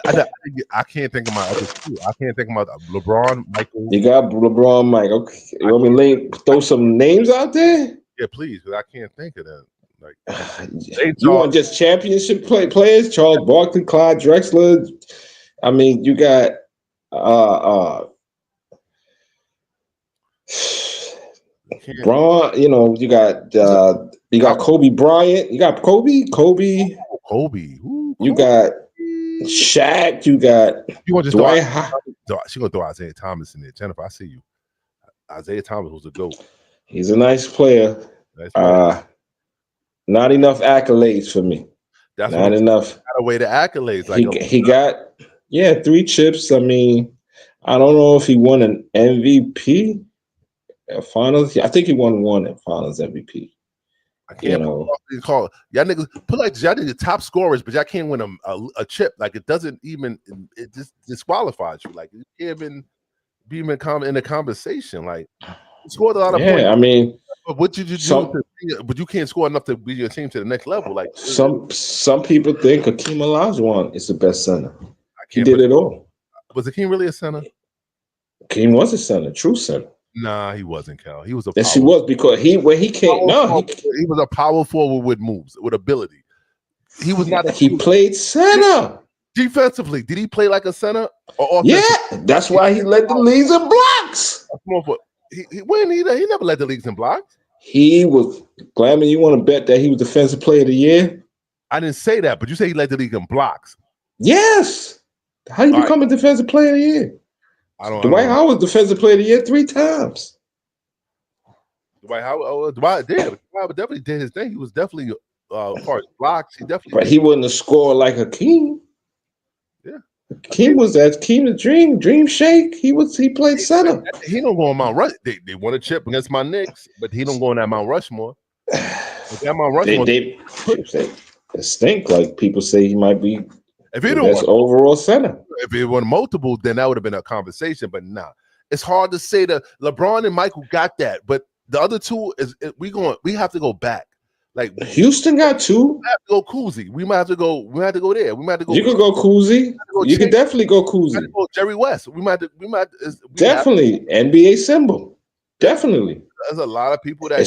I can't think of my other two. I can't think of my LeBron, Michael. You got LeBron, Mike. Okay, you want me to throw some names out there? Yeah, please, because I can't think of them. Like, you want just championship players? Charles Barkley, Clyde Drexler. I mean, you got Braun. You know, you got Kobe Bryant. You got Kobe. Ooh, you got Shaq. You got Dwight. She gonna throw Isaiah Thomas in there. Jennifer, I see you. Isaiah Thomas was a GOAT. He's a nice player. Not enough accolades for me. That's not enough. Got away the accolades. Like he got 3 chips. I mean, I don't know if he won an MVP at finals. I think he won one at finals MVP. I can't call y'all niggas put like y'all niggas top scorers, but y'all can't win a chip. Like it doesn't even it just disqualifies you. Like you can't even be in a conversation. Like you scored a lot of points. I mean, but what did you do? But you can't score enough to be your team to the next level. Like some people think Hakeem Olajuwon is the best center. He did it all. Was Hakeem really a center? Hakeem was a center, true center. Nah, he wasn't, Cal. He was a yes, he was because he was a power forward with moves, with ability. He was not. He played center. Defensively, did he play like a center? Or yeah, that's why he led the leagues in blocks. He never led the leagues in blocks. He was. Glamour, you want to bet that he was Defensive Player of the Year? I didn't say that, but you say he led the league in blocks. Yes. How do you become a Defensive Player of the Year? Dwight Howard was Defensive Player of the Year 3 times. Dwight Howard definitely did his thing. He was definitely as far as blocks. He definitely. But he wouldn't have scored like Hakeem. Yeah, Hakeem was the dream shake. He played center. He don't go on Mount Rushmore. They won a chip against my Knicks, but he don't go on that Mount Rushmore. That Mount Rushmore. They stink. Like people say, he might be. If he don't want overall center, if it won multiple, then that would have been a conversation. But nah, it's hard to say that LeBron and Michael got that, but the other two we have to go back. Like Houston got 2. We have to go Cousy. We might have to go there. We might have to go. You could go Cousy. You could definitely go Cousy. Go Jerry West. We might definitely NBA symbol. Definitely. There's a lot of people that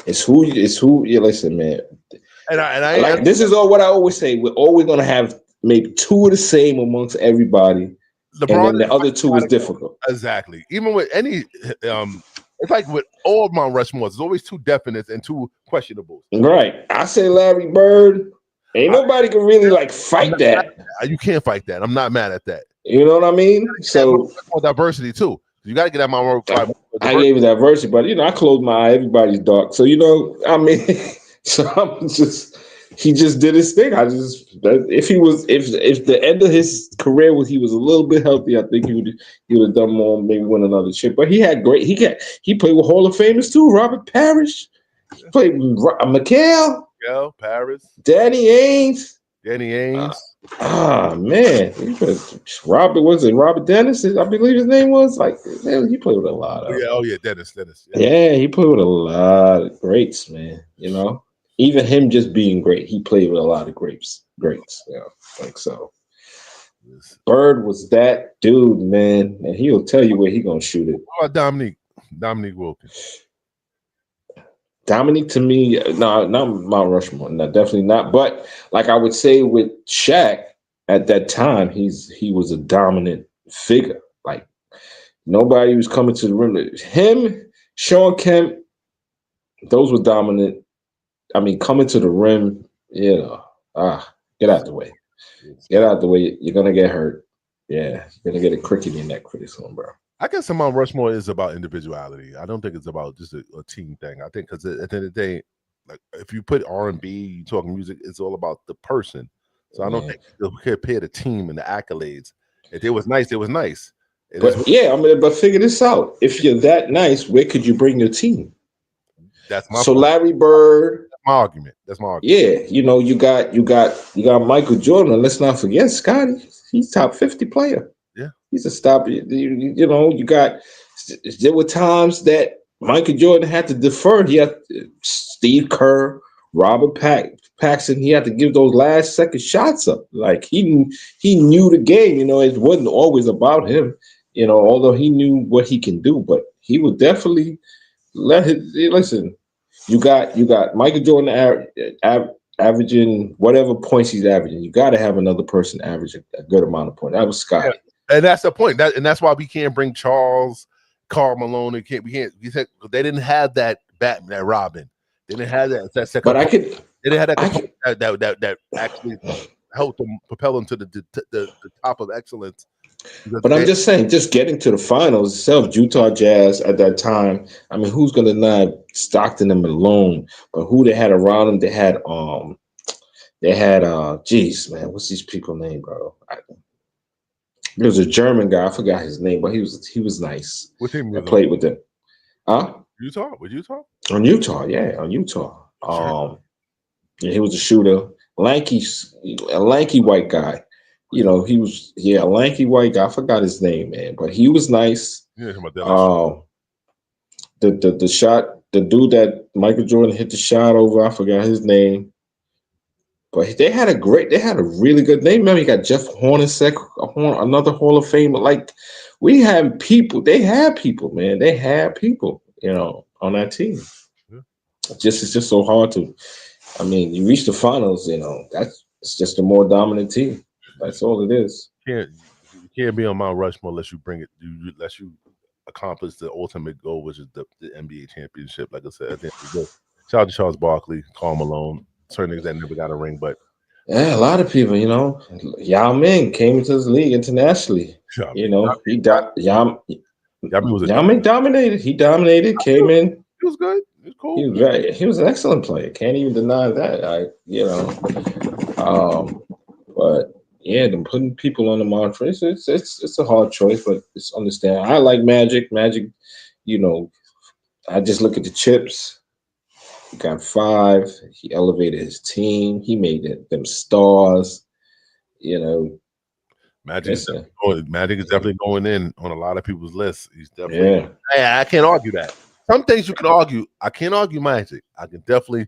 it's who. Yeah, listen, man. And this is all what I always say. We're always gonna have maybe 2 of the same amongst everybody. LeBron, and then the other 2 is difficult. Exactly. Even with any, it's like with all of Mount Rushmore, there's always 2 definites and 2 questionables. Right. I say Larry Bird. Ain't nobody can really fight that. You can't fight that. I'm not mad at that. You know what I mean? So diversity too. You got to get that Mount Rushmore. I gave you diversity, but I closed my eye. Everybody's dark. So I mean. So he just did his thing. If the end of his career he was a little bit healthy, I think he would have done more, maybe win another chip. But he played with Hall of Famers too. Robert Parrish, he played with McHale, Paris, Danny Ainge. Danny Ainge. Man, Robert Dennis? I believe his name was. Like, man, he played with a lot of. Oh yeah, Dennis. Yeah, he played with a lot of greats, man. You know, even him just being great, he played with a lot of greats. You know, like so. Bird was that dude, man, and he'll tell you where he gonna shoot it. What about Dominique Wilkins? Dominique, to me, no, not Mount Rushmore, no, definitely not. But like I would say with Shaq at that time, he was a dominant figure. Like nobody was coming to the rim. Him, Sean Kemp, those were dominant. I mean, coming to the rim, you know, get out the way. Get out the way. You're gonna get hurt. Yeah, you're gonna get a cricket in your neck pretty soon, bro. I guess Mount Rushmore is about individuality. I don't think it's about just a team thing. I think because at the end of the day, like if you put R&B, you talking music, it's all about the person. So I don't think you compare the team and the accolades. If it was nice, it was nice. But figure this out. If you're that nice, where could you bring your team? That's my so point. Larry Bird. That's my argument. Yeah, you know, you got Michael Jordan. And let's not forget Scotty. He's top 50 player. Yeah, he's a stop. You know, there were times that Michael Jordan had to defer. He had Steve Kerr, Robert Paxson. He had to give those last second shots up. Like he knew the game. You know, it wasn't always about him. You know, although he knew what he can do, but he would definitely listen. You got Michael Jordan averaging whatever points he's averaging. You got to have another person averaging a good amount of points. That was Scotty. Yeah. And that's the point. That's why we can't bring Karl Malone. They didn't have that Batman, that Robin. They didn't have that second. But they didn't have that actually helped them propel them to the top of excellence. But I'm just saying, just getting to the finals itself, Utah Jazz at that time. I mean, who's gonna deny Stockton and Malone? But who they had around them? They had geez, man, what's these people name, bro? There was a German guy, I forgot his name, but he was nice. What team I played with them. Utah? With Utah? On Utah, yeah, on Utah. Yeah, he was a shooter, a lanky white guy. You know, he was a lanky white guy. I forgot his name, man, but he was nice. Yeah, the shot, the dude that Michael Jordan hit the shot over, I forgot his name. But they had a really good name. Remember, you got Jeff Hornacek, another Hall of Famer. Like, we had people. They had people, man. They had people, you know, on that team. Yeah. It's just so hard to. I mean, you reach the finals, you know. It's just a more dominant team. That's all it is. You can't be on Mount Rushmore unless you bring it. Unless you accomplish the ultimate goal, which is the NBA championship. Like I said, at the end of the day, shout out to Charles Barkley, Karl Malone. Certain niggas that never got a ring, but yeah, a lot of people, you know. Yao Ming came into this league internationally. You know, Yao Ming dominated. He dominated. Came in. He was good. He was cool. He was an excellent player. Can't even deny that. But yeah, them putting people on the Mount Rushmore, it's a hard choice, but it's understandable. I like Magic. Magic, you know, I just look at the chips. He got 5. He elevated his team. He made them stars. You know, Magic is definitely going in on a lot of people's lists. He's definitely. Yeah, I can't argue that. Some things you can argue. I can't argue Magic. I can definitely.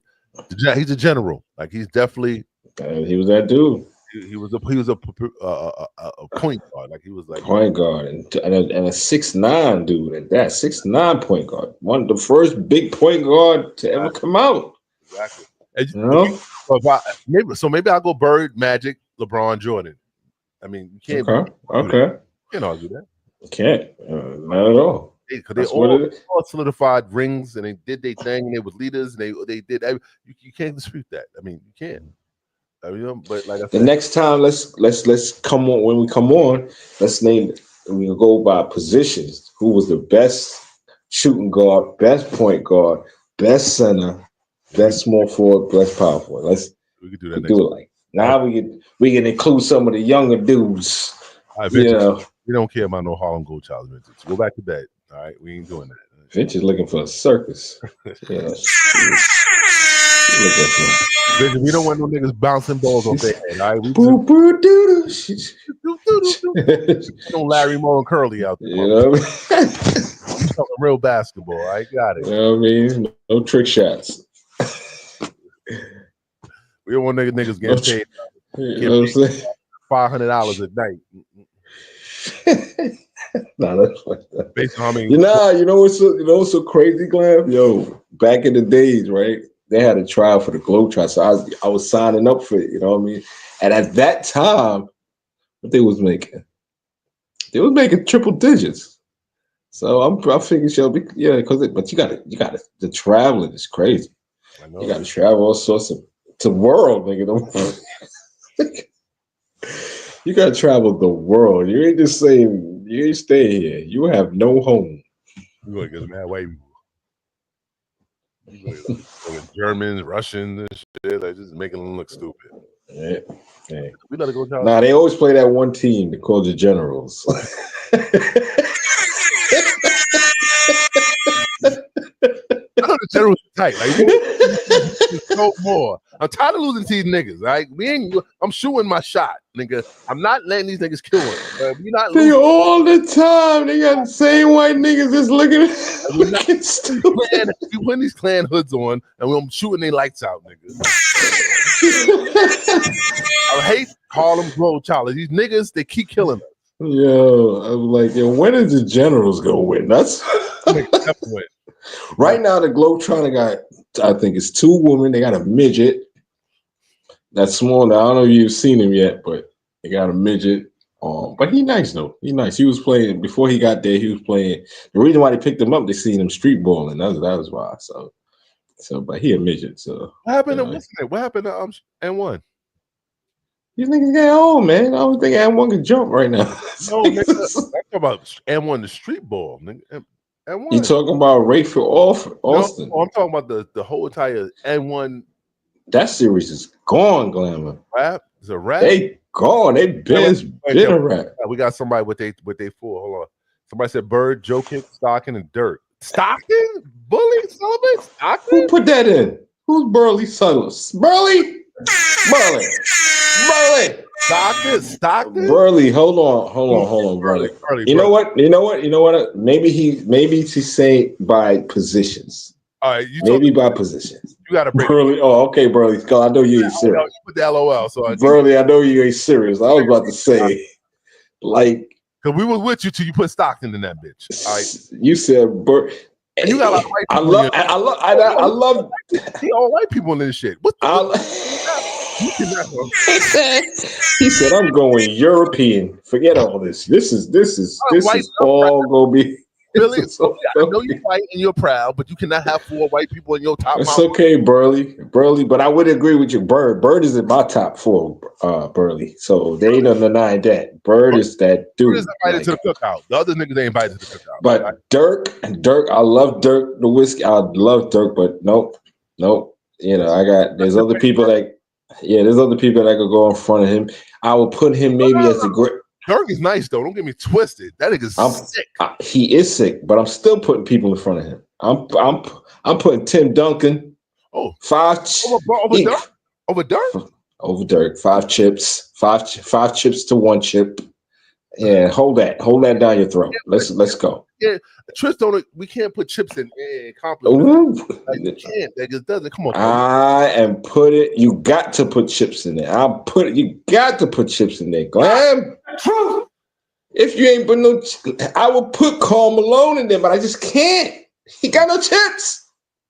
He's a general. Like he's definitely. He was that dude. He was a point guard. Like he was like point guard and a 6'9" dude at that 6'9" point guard. One of the first big point guard to ever come out. Exactly. You know? Maybe I'll go Bird, Magic, LeBron, Jordan. I mean, you can't. Okay. You can't argue that. You can't. Not at all. Because they all solidified rings and they did their thing and they were leaders and they did. You can't dispute that. I mean, you can't. You know, but like I said, the next time, let's come on. When we come on, let's name it. We can go by positions. Who was the best shooting guard, best point guard, best center, best small forward, best power forward? We could do that. Do it like now. We can include some of the younger dudes. We don't care about no Harlem Goldchild vintage. Go back to bed. All right, we ain't doing that. Vintage looking for a circus. Yeah, looking for. Listen, we don't want no niggas bouncing balls off their head. All right, we no Larry Moore and Curly out there. You know what I mean? We talking real basketball. I got it. You know what I mean? No trick shots. We don't want niggas getting paid. You know what I'm saying? $500 a night. Nah, that's like that. Based on how many. You know what's so crazy, Glam? Yo, back in the days, right? They had a trial for the Globetrotters, so I was signing up for it. You know what I mean? And at that time, what they was making? They was making triple digits. So I figured, but you got the traveling is crazy. I know. You got to travel all sorts of the world, nigga. You got to travel the world. You ain't just saying you ain't staying here. You have no home. You gonna get mad white people. Germans, Russians, and shit. Like just making them look stupid. Yeah. We gotta go. Nah, they always play that one team. They call the Generals. I know the Generals are tight. Like no more. I'm tired of losing to these niggas. Right? I'm shooting my shot, nigga. I'm not letting these niggas kill us. We not losing all the time. They got the same white niggas just looking stupid. We putting these clan hoods on and we're shooting their lights out, nigga. I hate Harlem Globetrotters. These niggas, they keep killing us. Yo, I was like, when is the Generals gonna win? That's right now. The Globetrotter got, I think it's 2 women. They got a midget that's small. Now I don't know if you've seen him yet, but they got a midget. But he nice though. He nice. He was playing before he got there. He was playing. The reason why they picked him up, they seen him street balling. That was why. So, but he a midget. So what happened to What happened to N1? These niggas get old, man. I don't think N1 can jump right now. No, nigga, I'm talking about N1 the street ball, nigga. N1. You talking about Rayfield Austin? No, I'm talking about the whole entire N1. That series is gone, Glamour. Rap is a rap. They gone. They been a rap. We got somebody with they four. Hold on. Somebody said Bird, Joe Kick, Stockton, and Dirk. Stockton? Bully? Sullivan? Stockton? Who put that in? Who's Burley Sullivan? Burley? Stockton? Burley, hold on, Burley. You know what? Maybe he's saying by positions. All right, maybe by positions. You got to break Burley. Oh, okay, Burley. Because I know you ain't serious. You put the LOL. So Burley, I know you ain't serious. I was about to say, like, because we was with you till you put Stockton in that bitch. All right, you said and you got a lot of white people. I love see all white people in this shit. He said, "I'm going European. Forget all this. This is all gonna be." Billy, I know you're white and you're proud, but you cannot have 4 white people in your top. It's okay, Burley, but I would agree with you. Bird is in my top 4, Burley. So they ain't denying that. Bird is that dude. Bird is invited to the cookout. The other niggas ain't invited to the cookout. But right? Dirk, I love Dirk, the whiskey. I love Dirk, but nope. You know, there's other people that could go in front of him. I will put him maybe as the great. Dirk is nice though. Don't get me twisted. That nigga's sick. He is sick, but I'm still putting people in front of him. I'm putting Tim Duncan. Oh, 5 over Dirk. Over Dirk. 5 chips. 5 chips to 1 chip. Yeah, hold that down your throat. Let's go. Yeah, Tris we can't put chips in compliment. Like, you can't. That just doesn't. Come on. You got to put chips in there. You got to put chips in there. Glam. Truth. If you ain't put no, I would put Karl Malone in there, but I just can't. He got no chips.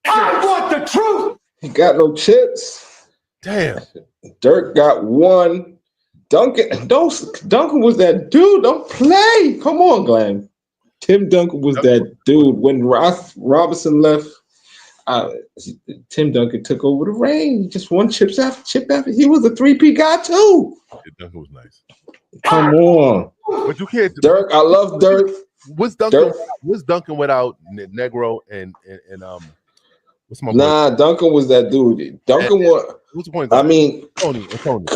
I want the truth. He got no chips. Damn. Dirk got 1. Duncan was that dude. Don't play. Come on, Glenn. Tim Duncan was that dude. When Robinson left, Tim Duncan took over the reign. Just 1 chip after. He was a 3P guy too. Yeah, Duncan was nice. Come on. But you can't. Dirk, I love Dirk. What's Duncan without Negro and what's my boy? Nah, Duncan was that dude. Duncan was. What's the point? I mean, Tony.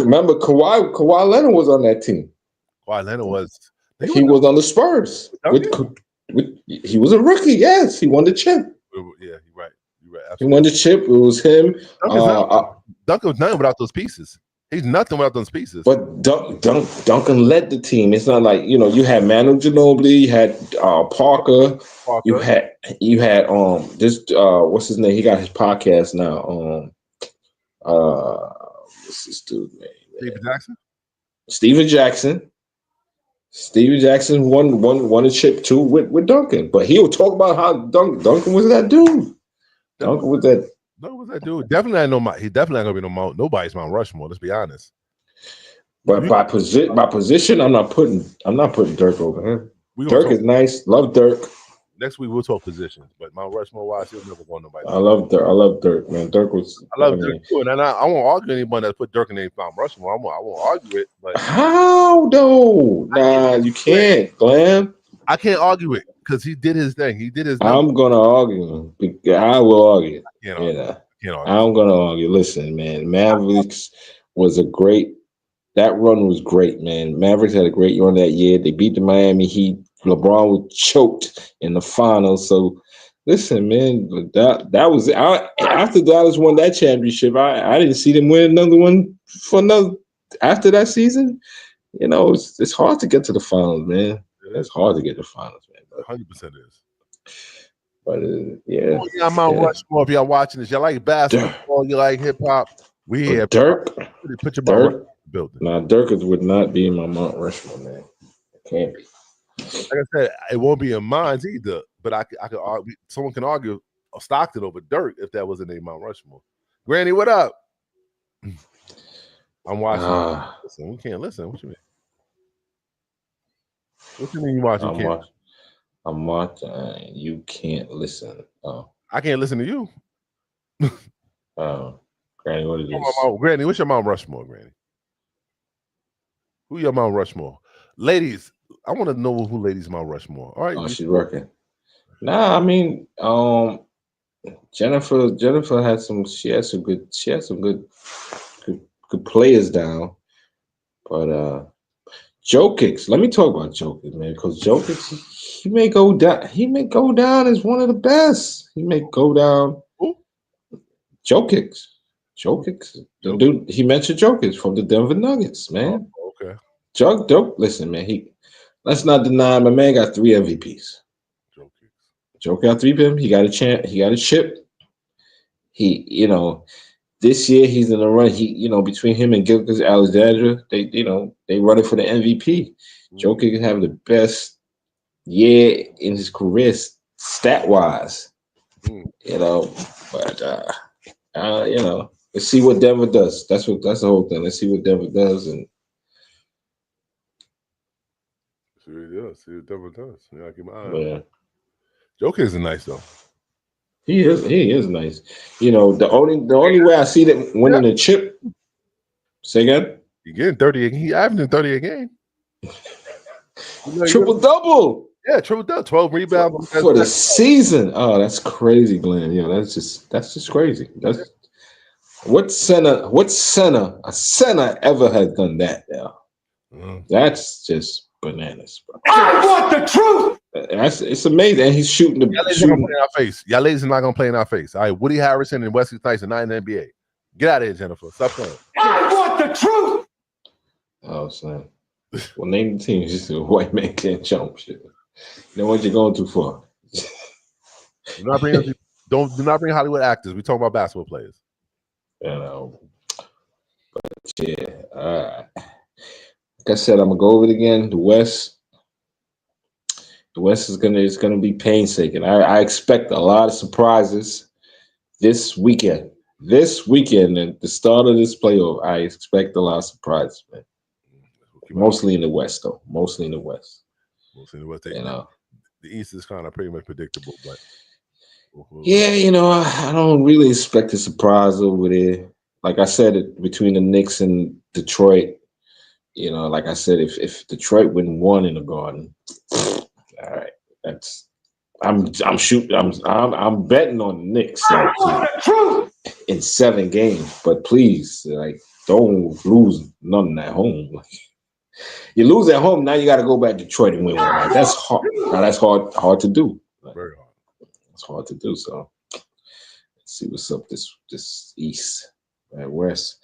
Remember Kawhi Leonard was on that team. Kawhi Leonard was. He was on the Spurs. He was a rookie. Yes, he won the chip. Yeah, you're right. He won the chip. It was him. Duncan was nothing without those pieces. He's nothing without those pieces. But Duncan led the team. It's not like, you had Manu Ginobili, you had Parker, you had this what's his name? He got his podcast now. What's this dude name? Steven Jackson. Steven Jackson won a chip too with Duncan, but he'll talk about how Duncan was that dude. Duncan was that dude. Definitely he's definitely not gonna be nobody's Mount Rushmore. Let's be honest. But by position, I'm not putting Dirk over him. Dirk is nice. Love Dirk. Next week we'll talk positions, but Mount Rushmore wise, he'll never go nobody. I love Dirk, man. Dirk was. I love Dirk too, and I won't argue anyone that put Dirk in their Mount Rushmore. I won't argue it. But how though? Nah, you can't, Glenn. I can't argue it because he did his thing. He did his. I'm gonna argue. I will argue. I'm gonna argue. Listen, man. Mavericks was a great. That run was great, man. Mavericks had a great run that year. They beat the Miami Heat. LeBron was choked in the finals. So, listen, man, that was after Dallas won that championship. I didn't see them win another one after that season. It's hard to get to the finals, man. It's hard to get to the finals, man. 100% is. But yeah, I'm Mount Rushmore. If y'all watching this, y'all like basketball, you like hip hop. We here. Dirk. Put your Mount building. Nah, Dirk would not be in my Mount Rushmore, man. It can't be. Like I said, it won't be in mine either. But I could argue. Someone can argue Stockton over Dirk if that was in a Mount Rushmore. Granny, what up? I'm watching. Listen, we can't listen. What you mean? What you mean you watching? I'm watching. You can't listen. Oh, I can't listen to you. Granny, what is this? Granny, what's your Mount Rushmore, Granny? Who your Mount Rushmore? Ladies, I want to know who ladies Mount Rushmore. All right. Oh, she's working. Nah, I mean, Jennifer had some good players down. But Jokic, let me talk about Jokic, man, because Jokic, he may go down as one of the best. He may go down. Who? Jokic, the dude, he mentioned Jokic from the Denver Nuggets, man. Oh, okay. Jokic, listen, man, let's not deny my man got 3 MVPs. Jokic got 3 of them. He got a chance. He got a chip. This year he's in the run. Between him and Gilgeous Alexander, they running for the MVP. Jokic can have the best year in his career stat wise. But let's see what Denver does. That's the whole thing. Let's see what Denver does and. See what Denver does. Yeah, keep my eye on. Yeah. Jokic is nice though. He is nice. The only way I see them winning the chip. Say again. He getting 30. He averaging 30 a game. Triple double. Yeah, triple double. 12 rebounds for the season. Oh, that's crazy, Glenn. That's just crazy. What center a center ever has done that? Yeah. That's just bananas, bro. I want the truth. It's amazing. And he's shooting Y'all ladies are gonna play in our face. Y'all ladies are not gonna play in our face. All right, Woody Harrison and Wesley Snipes are not in the NBA. Get out of here, Jennifer. Stop playing. I want the truth. Oh, son. Well, name the team. Just a white man can't jump. Shit. You know what you're going too far. Do not bring Hollywood actors. We talk about basketball players. But yeah. Like I said, I'm gonna go over it again. The West is gonna be painstaking. I expect a lot of surprises this weekend. At the start of this playoff, I expect a lot of surprises, man. Mostly in the West, though. Mostly in the West. The East is kind of pretty much predictable, but yeah, I don't really expect a surprise over there. Like I said, between the Knicks and Detroit, like I said, if Detroit win 1 in the Garden, all right, I'm shooting. I'm betting on the Knicks in 7 games, but please, don't lose none at home. You lose at home, now you got to go back to Detroit and win 1. That's hard. Now that's hard to do. Very hard. It's hard to do. So let's see what's up this East. At West.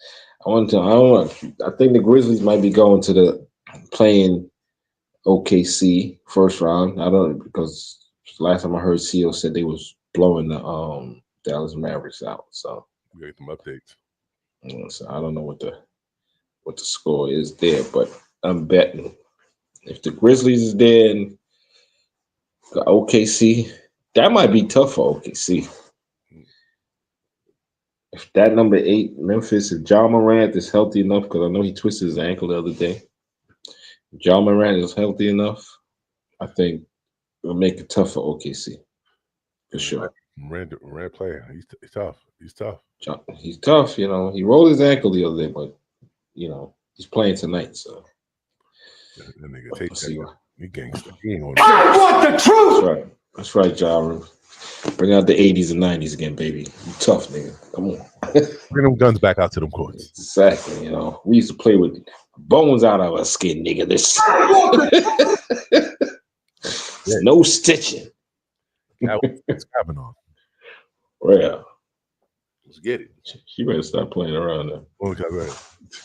I don't know. I think the Grizzlies might be going to the playing OKC first round. I don't because last time I heard CO said they was blowing the Dallas Mavericks out. So, We get some updates. So I don't know what the score is there, but I'm betting if the Grizzlies is there and the OKC, that might be tough for OKC. If that number 8 Memphis, if John Morant is healthy enough, because I know he twisted his ankle the other day. If John Morant is healthy enough, I think it'll make it tough for OKC for sure. Morant player, he's tough. He's tough. He's tough. He rolled his ankle the other day, but he's playing tonight, so. That nigga take that. He gangster. He ain't gonna. I want the truth. That's right, Ja. Bring out the 80s and 90s again, baby. You tough, nigga. Come on. Bring them guns back out to them courts. Exactly. We used to play with bones out of our skin, nigga. This. No stitching. What's happening on? Well, let's get it. She better stop playing around now. Okay, right.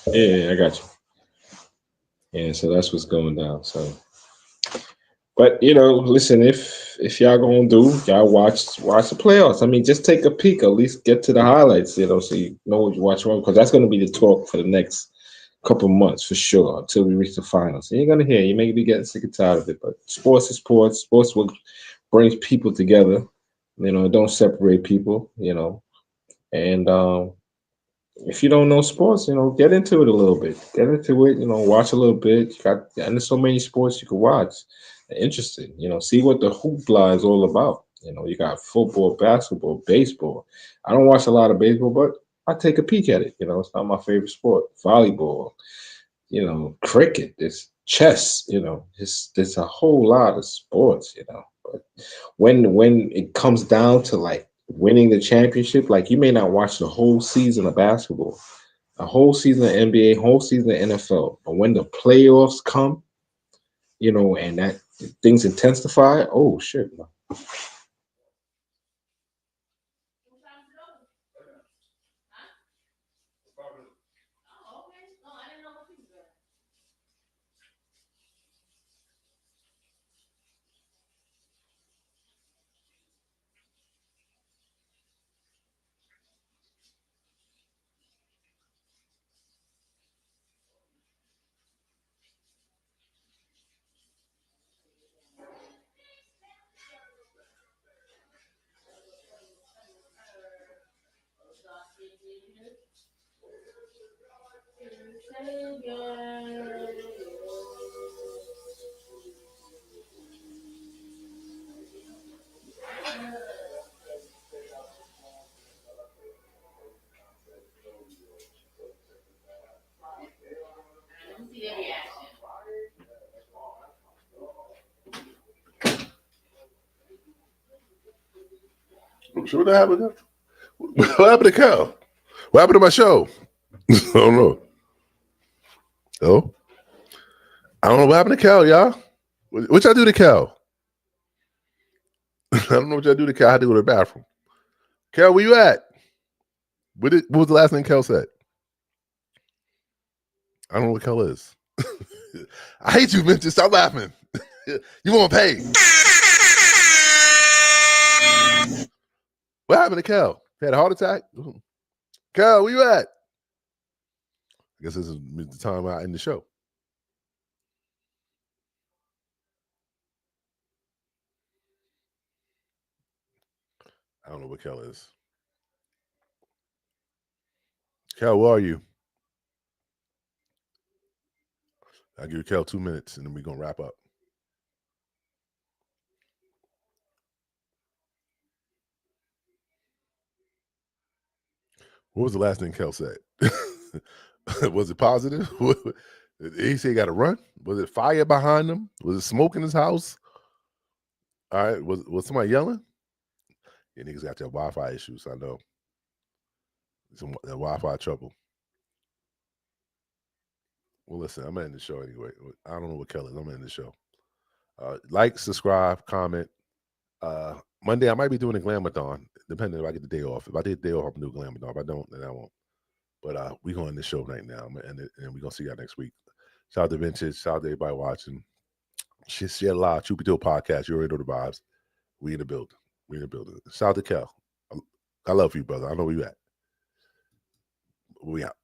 Yeah, I got you. Yeah, so that's what's going down. So, but listen, if y'all gonna y'all watch the playoffs. I mean, just take a peek, at least get to the highlights, so you know what you watch, because that's gonna be the talk for the next couple months for sure until we reach the finals. And you're gonna hear, you may be getting sick and tired of it, but sports is sports. Sports will brings people together. It don't separate people. And if you don't know sports, get into it a little bit. Get into it, watch a little bit. And there's so many sports you can watch. Interesting, see what the hoopla is all about. You got football, basketball, baseball. I don't watch a lot of baseball, but I take a peek at it. It's not my favorite sport. Volleyball, cricket, there's chess, there's a whole lot of sports, But when it comes down to like winning the championship, like you may not watch the whole season of basketball, a whole season of NBA, whole season of NFL, but when the playoffs come, and that things intensify, oh shit. What happened? What happened to Cal? What happened to my show? I don't know. Oh, I don't know what happened to Cal, y'all. What y'all do to Cal? I don't know what y'all do to Cal. I had to go to the bathroom. Cal, where you at? What was the last thing Cal said? I don't know what Cal is. I hate you, Mitch. Stop laughing. You won't pay. What happened to Cal? He had a heart attack? Cal, where you at? I guess this is the time I end the show. I don't know what Cal is. Cal, where are you? I'll give you Cal 2 minutes and then we're going to wrap up. What was the last thing Cal said? Was it positive? Did he say he got to run? Was it fire behind him? Was it smoke in his house? All right. Was somebody yelling? Yeah, niggas got their Wi-Fi issues. I know. Some that Wi-Fi trouble. Well, listen, I'm ending the show anyway. I don't know what Cal is. I'm ending the show. Like, subscribe, comment. Monday, I might be doing a Glamathon, depending if I get the day off. If I did the day off, I'm going to do a Glamathon. If I don't, then I won't. But we going to the show right now, and we're gonna see y'all next week. Shout out to Vintage. Shout out to everybody watching. Share live. Truth Be Told podcast. You already know the vibes. We in the building. Shout out to Kel. I love you, brother. I know where you at. We out.